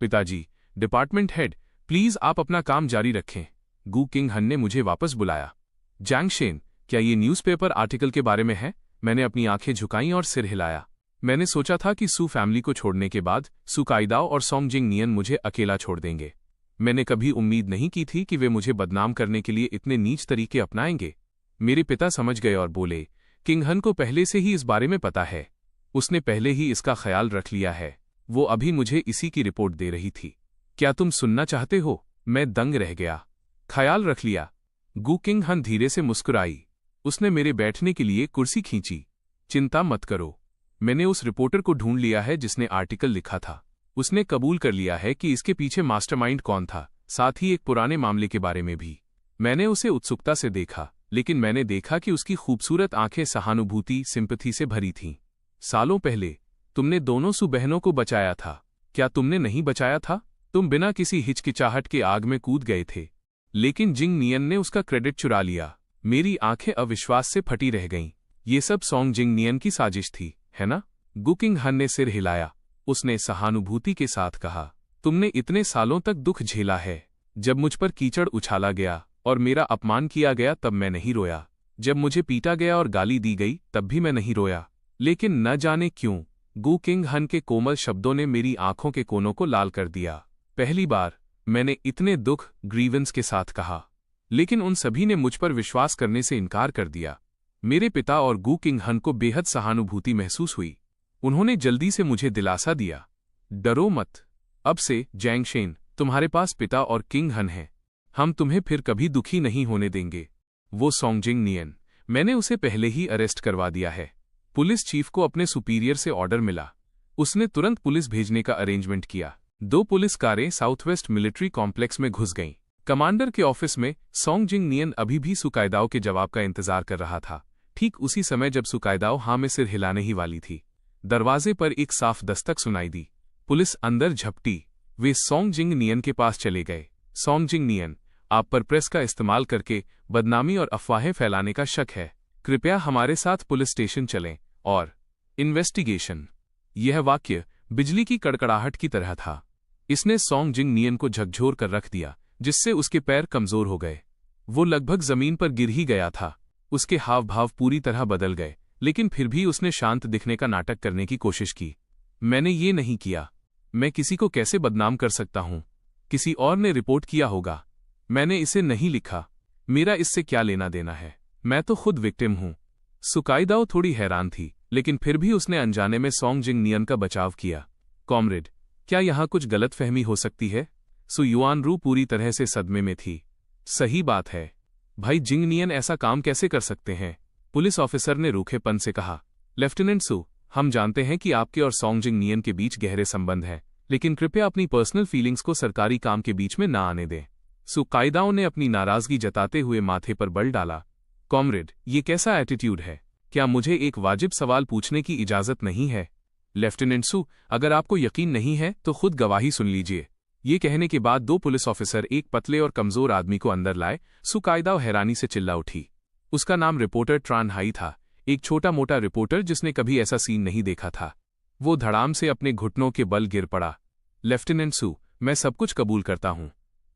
पिताजी। डिपार्टमेंट हेड, प्लीज आप अपना काम जारी रखें। गू किंग हन ने मुझे वापस बुलाया। जैंग शेन, क्या ये न्यूज़पेपर आर्टिकल के बारे में है? मैंने अपनी आंखें झुकाईं और सिर हिलाया। मैंने सोचा था कि सू फैमिली को छोड़ने के बाद सुकाइदाओ और सोंग जिंग नियन मुझे अकेला छोड़ देंगे। मैंने कभी उम्मीद नहीं की थी कि वे मुझे बदनाम करने के लिए इतने नीच तरीके अपनाएंगे। मेरे पिता समझ गए और बोले, किंग हन को पहले से ही इस बारे में पता है। उसने पहले ही इसका ख्याल रख लिया है। वो अभी मुझे इसी की रिपोर्ट दे रही थी। क्या तुम सुनना चाहते हो? मैं दंग रह गया। ख्याल रख लिया? गू किंग हन धीरे से मुस्कुराई। उसने मेरे बैठने के लिए कुर्सी खींची। चिंता मत करो, मैंने उस रिपोर्टर को ढूंढ लिया है जिसने आर्टिकल लिखा था। उसने कबूल कर लिया है कि इसके पीछे मास्टरमाइंड कौन था, साथ ही एक पुराने मामले के बारे में भी। मैंने उसे उत्सुकता से देखा, लेकिन मैंने देखा कि उसकी खूबसूरत आंखें सहानुभूति, सिंपैथी से भरी थीं। सालों पहले तुमने दोनों सू बहनों को बचाया था। क्या तुमने नहीं बचाया था? तुम बिना किसी हिचकिचाहट के आग में कूद गए थे, लेकिन जिंग नियन ने उसका क्रेडिट चुरा लिया। मेरी आंखें अविश्वास से फटी रह गईं। ये सब सोंग जिंग नियन की साजिश थी, है ना? गू किंग हन ने सिर हिलाया। उसने सहानुभूति के साथ कहा, तुमने इतने सालों तक दुख झेला है। जब मुझ पर कीचड़ उछाला गया और मेरा अपमान किया गया तब मैं नहीं रोया। जब मुझे पीटा गया और गाली दी गई तब भी मैं नहीं रोया। लेकिन न जाने क्यों गू किंग हन के कोमल शब्दों ने मेरी आंखों के कोनों को लाल कर दिया। पहली बार मैंने इतने दुख ग्रीवेंस के साथ कहा, लेकिन उन सभी ने मुझ पर विश्वास करने से इनकार कर दिया। मेरे पिता और गू किंग हन को बेहद सहानुभूति महसूस हुई। उन्होंने जल्दी से मुझे दिलासा दिया, डरो मत। अब से जैंग शेन, तुम्हारे पास पिता और किंग हन हैं। हम तुम्हें फिर कभी दुखी नहीं होने देंगे। वो सोंग जिंग नियन, मैंने उसे पहले ही अरेस्ट करवा दिया है। पुलिस चीफ को अपने सुपीरियर से ऑर्डर मिला। उसने तुरंत पुलिस भेजने का अरेंजमेंट किया। 2 पुलिस कारें साउथवेस्ट मिलिट्री कॉम्प्लेक्स में घुस गईं। कमांडर के ऑफिस में सोंग जिंग नियन अभी भी सुकाइदाओ के जवाब का इंतजार कर रहा था। ठीक उसी समय जब सुकाइदाओ हाँ में सिर हिलाने ही वाली थी, दरवाजे पर एक साफ दस्तक सुनाई दी। पुलिस अंदर झपटी। वे सोंग जिंग नियन के पास चले गए। सोंग जिंग नियन, आप पर प्रेस का इस्तेमाल करके बदनामी और अफवाहें फैलाने का शक है। कृपया हमारे साथ पुलिस स्टेशन चलें और इन्वेस्टिगेशन यह वाक्य बिजली की कड़कड़ाहट की तरह था। इसने सॉन्ग जिंग नियन को झकझोर कर रख दिया, जिससे उसके पैर कमजोर हो गए। वो लगभग जमीन पर गिर ही गया था। उसके हाव भाव पूरी तरह बदल गए, लेकिन फिर भी उसने शांत दिखने का नाटक करने की कोशिश की। मैंने ये नहीं किया। मैं किसी को कैसे बदनाम कर सकता हूं? किसी और ने रिपोर्ट किया होगा। मैंने इसे नहीं लिखा। मेरा इससे क्या लेना देना है? मैं तो खुद विक्टिम हूं। सुकाइदाओ थोड़ी हैरान थी, लेकिन फिर भी उसने अनजाने में सॉन्ग जिंग नियन का बचाव किया। कॉमरेड, क्या यहां कुछ गलतफहमी हो सकती है? सु युआन रू पूरी तरह से सदमे में थी। सही बात है। भाई जिंग नियन ऐसा काम कैसे कर सकते हैं? पुलिस ऑफिसर ने रूखेपन से कहा। लेफ्टिनेंट सु, हम जानते हैं कि आपके और सॉन्ग जिंग नियन के बीच गहरे संबंध हैं, लेकिन कृपया अपनी पर्सनल फीलिंग्स को सरकारी काम के बीच में ना आने दें। सुकाइदाओ ने अपनी नाराजगी जताते हुए माथे पर बल डाला। कॉमरेड, ये कैसा एटीट्यूड है? क्या मुझे एक वाजिब सवाल पूछने की इजाजत नहीं है? लेफ्टिनेंट सु, अगर आपको यकीन नहीं है तो खुद गवाही सुन लीजिए। ये कहने के बाद दो पुलिस ऑफिसर एक पतले और कमजोर आदमी को अंदर लाए। सुकाइदाओ हैरानी से चिल्ला उठी। उसका नाम रिपोर्टर ट्रान हाई था, एक छोटा मोटा रिपोर्टर जिसने कभी ऐसा सीन नहीं देखा था। वो धड़ाम से अपने घुटनों के बल गिर पड़ा। लेफ्टिनेंट सु, मैं सब कुछ कबूल करता हूं।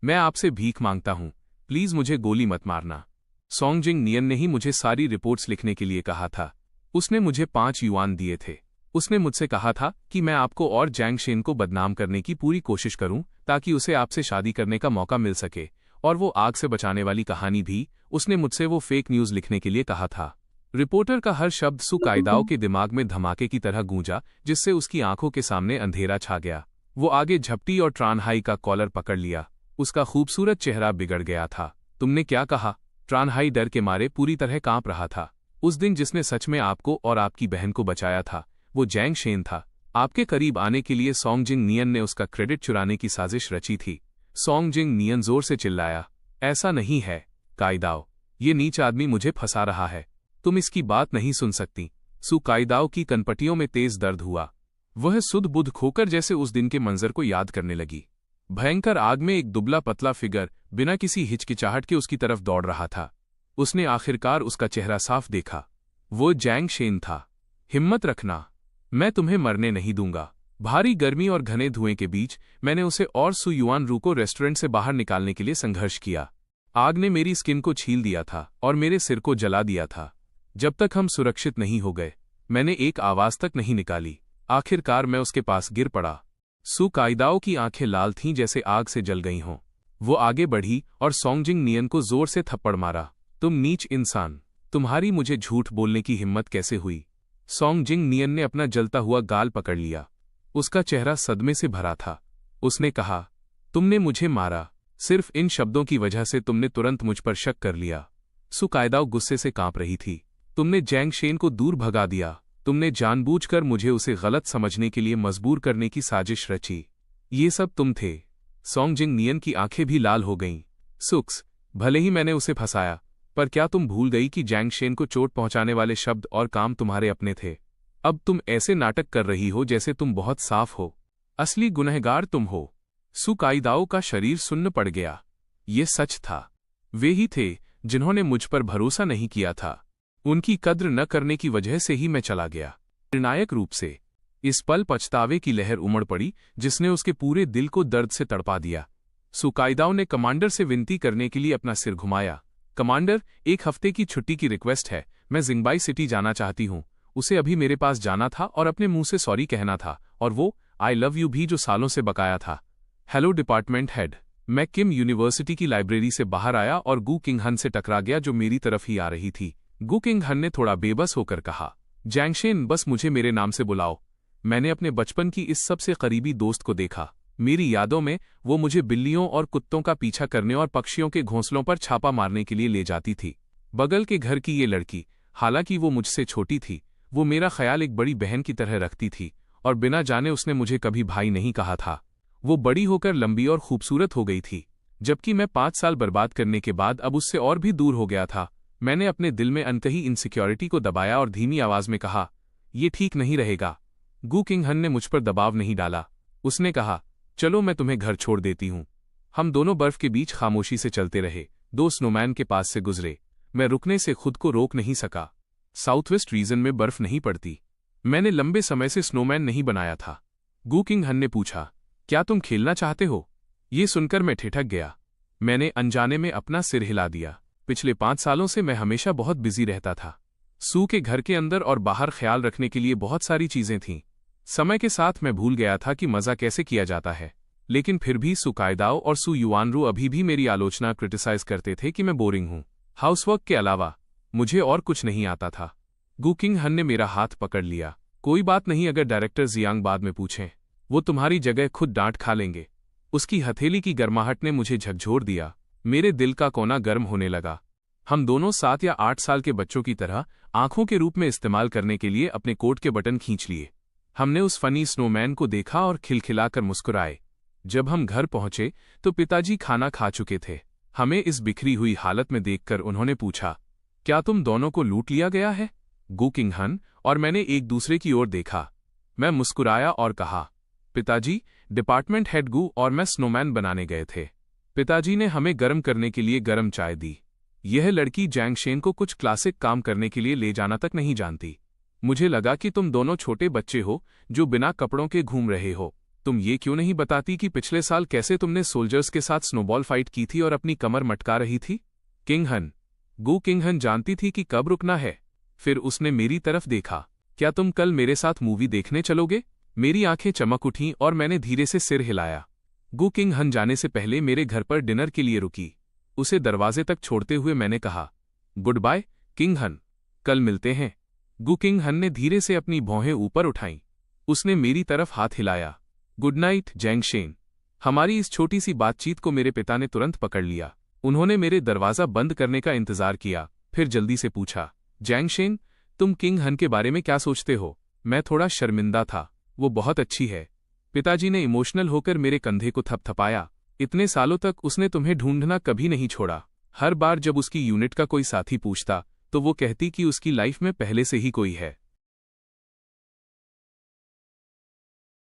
मैं आपसे भीख मांगता हूं, प्लीज मुझे गोली मत मारना। सॉन्ग जिंग नियन ने ही मुझे सारी रिपोर्ट्स लिखने के लिए कहा था। उसने मुझे 5 युआन दिए थे। उसने मुझसे कहा था कि मैं आपको और जैंग शेन को बदनाम करने की पूरी कोशिश करूं, ताकि उसे आपसे शादी करने का मौका मिल सके। और वो आग से बचाने वाली कहानी भी, उसने मुझसे वो फेक न्यूज लिखने के लिए कहा था। रिपोर्टर का हर शब्द सुकाइदाओ के दिमाग में धमाके की तरह गूंजा, जिससे उसकी आंखों के सामने अंधेरा छा गया। वो आगे झपटी और ट्रानहाई का कॉलर पकड़ लिया। उसका खूबसूरत चेहरा बिगड़ गया था। तुमने क्या कहा? ट्रानहाई डर के मारे पूरी तरह कांप रहा था। उस दिन जिसने सच में आपको और आपकी बहन को बचाया था, वो जैंग शेन था। आपके करीब आने के लिए सॉन्ग जिंग नियन ने उसका क्रेडिट चुराने की साजिश रची थी। सॉन्ग जिंग नियन जोर से चिल्लाया। ऐसा नहीं है काइदाओ, ये नीच आदमी मुझे फंसा रहा है। तुम इसकी बात नहीं सुन सकती। सुकाइदाओ की कनपटियों में तेज दर्द हुआ। वह सुध बुध खोकर जैसे उस दिन के मंजर को याद करने लगी। भयंकर आग में एक दुबला पतला फिगर बिना किसी हिचकिचाहट के उसकी तरफ दौड़ रहा था। उसने आखिरकार उसका चेहरा साफ देखा। वो जैंग शेन था। हिम्मत रखना, मैं तुम्हें मरने नहीं दूंगा। भारी गर्मी और घने धुएं के बीच मैंने उसे और सु युआन रू को रेस्टोरेंट से बाहर निकालने के लिए संघर्ष किया। आग ने मेरी स्किन को छील दिया था और मेरे सिर को जला दिया था। जब तक हम सुरक्षित नहीं हो गए, मैंने एक आवाज तक नहीं निकाली। आखिरकार मैं उसके पास गिर पड़ा। सुकाइदाओ की आंखें लाल थीं जैसे आग से जल गई हों। वो आगे बढ़ी और सॉन्ग जिंग नियन को जोर से थप्पड़ मारा। तुम नीच इंसान, तुम्हारी मुझे झूठ बोलने की हिम्मत कैसे हुई? सॉन्ग जिंग नियन ने अपना जलता हुआ गाल पकड़ लिया। उसका चेहरा सदमे से भरा था। उसने कहा, तुमने मुझे मारा। सिर्फ इन शब्दों की वजह से तुमने तुरंत मुझ पर शक कर लिया। सुकाइदाओ गुस्से से कांप रही थी। तुमने जैंग शेन को दूर भगा दिया। तुमने जानबूझकर मुझे उसे गलत समझने के लिए मजबूर करने की साजिश रची। ये सब तुम थे। सॉन्ग जिंग नियन की आंखें भी लाल हो गईं। सुक्स, भले ही मैंने उसे फंसाया, पर क्या तुम भूल गई कि जैंग शेन को चोट पहुंचाने वाले शब्द और काम तुम्हारे अपने थे? अब तुम ऐसे नाटक कर रही हो जैसे तुम बहुत साफ हो। असली गुनहगार तुम हो। सुकाइदाओ का शरीर सुन्न पड़ गया। ये सच था। वे ही थे जिन्होंने मुझ पर भरोसा नहीं किया था। उनकी कद्र न करने की वजह से ही मैं चला गया। निर्णायक रूप से इस पल पछतावे की लहर उमड़ पड़ी, जिसने उसके पूरे दिल को दर्द से तड़पा दिया। सुकाइदाओ ने कमांडर से विनती करने के लिए अपना सिर घुमाया। कमांडर, 1 हफ्ते की छुट्टी की रिक्वेस्ट है। मैं जिंगबाई सिटी जाना चाहती हूँ। उसे अभी मेरे पास जाना था और अपने मुंह से सॉरी कहना था, और वो आई लव यू भी जो सालों से बकाया था। हेलो डिपार्टमेंट हेड, मैं किम यूनिवर्सिटी की लाइब्रेरी से बाहर आया और गू किंग हन से टकरा गया जो मेरी तरफ ही आ रही थी। गू किंग हन ने थोड़ा बेबस होकर कहा, जैंग शेन, बस मुझे मेरे नाम से बुलाओ। मैंने अपने बचपन की इस सबसे करीबी दोस्त को देखा। मेरी यादों में वो मुझे बिल्लियों और कुत्तों का पीछा करने और पक्षियों के घोंसलों पर छापा मारने के लिए ले जाती थी। बगल के घर की ये लड़की, हालांकि वो मुझसे छोटी थी, वो मेरा ख्याल एक बड़ी बहन की तरह रखती थी, और बिना जाने उसने मुझे कभी भाई नहीं कहा था। वो बड़ी होकर लंबी और खूबसूरत हो गई थी, जबकि मैं 5 साल बर्बाद करने के बाद अब उससे और भी दूर हो गया था। मैंने अपने दिल में अनकही इनसिक्योरिटी को दबाया और धीमी आवाज में कहा, ये ठीक नहीं रहेगा। गू किंग हन ने मुझ पर दबाव नहीं डाला। उसने कहा, चलो मैं तुम्हें घर छोड़ देती हूँ। हम दोनों बर्फ के बीच खामोशी से चलते रहे। 2 स्नोमैन के पास से गुजरे। मैं रुकने से खुद को रोक नहीं सका। साउथवेस्ट रीजन में बर्फ नहीं पड़ती। मैंने लंबे समय से स्नोमैन नहीं बनाया था। गू किंग हन ने पूछा, क्या तुम खेलना चाहते हो? ये सुनकर मैं ठिठक गया। मैंने अनजाने में अपना सिर हिला दिया। पिछले 5 सालों से मैं हमेशा बहुत बिजी रहता था। सू के घर के अंदर और बाहर ख्याल रखने के लिए बहुत सारी चीजें थीं। समय के साथ मैं भूल गया था कि मजा कैसे किया जाता है। लेकिन फिर भी सू कायदाओ और सू युआनरू अभी भी मेरी आलोचना क्रिटिसाइज करते थे कि मैं बोरिंग हूं। हाउसवर्क के अलावा मुझे और कुछ नहीं आता था। गू किंग हन ने मेरा हाथ पकड़ लिया। कोई बात नहीं, अगर डायरेक्टर जियांग बाद में पूछें, वो तुम्हारी जगह खुद डांट खा लेंगे। उसकी हथेली की गर्माहट ने मुझे झकझोर दिया। मेरे दिल का कोना गर्म होने लगा। हम दोनों 7 या 8 साल के बच्चों की तरह आंखों के रूप में इस्तेमाल करने के लिए अपने कोट के बटन खींच लिए। हमने उस फनी स्नोमैन को देखा और खिलखिलाकर मुस्कुराए। जब हम घर पहुंचे तो पिताजी खाना खा चुके थे। हमें इस बिखरी हुई हालत में देखकर उन्होंने पूछा, क्या तुम दोनों को लूट लिया गया है? गू किंग हन और मैंने एक दूसरे की ओर देखा। मैं मुस्कुराया और कहा, पिताजी, डिपार्टमेंट हेड गू और मैं स्नोमैन बनाने गए थे। पिताजी ने हमें गर्म करने के लिए गर्म चाय दी। यह लड़की जैंगशेन को कुछ क्लासिक काम करने के लिए ले जाना तक नहीं जानती। मुझे लगा कि तुम दोनों छोटे बच्चे हो जो बिना कपड़ों के घूम रहे हो। तुम ये क्यों नहीं बताती कि पिछले साल कैसे तुमने सोल्जर्स के साथ स्नोबॉल फाइट की थी और अपनी कमर मटका रही थी? किंग हन, गू किंग हन जानती थी कि कब रुकना है। फिर उसने मेरी तरफ देखा। क्या तुम कल मेरे साथ मूवी देखने चलोगे? मेरी आंखें चमक उठीं और मैंने धीरे से सिर हिलाया। गू किंग हन जाने से पहले मेरे घर पर डिनर के लिए रुकी। उसे दरवाजे तक छोड़ते हुए मैंने कहा, गुड बाय किंग हन, कल मिलते हैं। गू किंग हन ने धीरे से अपनी भौहें ऊपर उठाईं। उसने मेरी तरफ हाथ हिलाया। गुड नाइट जैंगशेन। हमारी इस छोटी सी बातचीत को मेरे पिता ने तुरंत पकड़ लिया। उन्होंने मेरे दरवाजा बंद करने का इंतजार किया, फिर जल्दी से पूछा, जैंगशेन, तुम किंग हन के बारे में क्या सोचते हो? मैं थोड़ा शर्मिंदा था। वो बहुत अच्छी है। पिताजी ने इमोशनल होकर मेरे कंधे को थपथपाया। इतने सालों तक उसने तुम्हें ढूंढना कभी नहीं छोड़ा। हर बार जब उसकी यूनिट का कोई साथी पूछता तो वो कहती कि उसकी लाइफ में पहले से ही कोई है।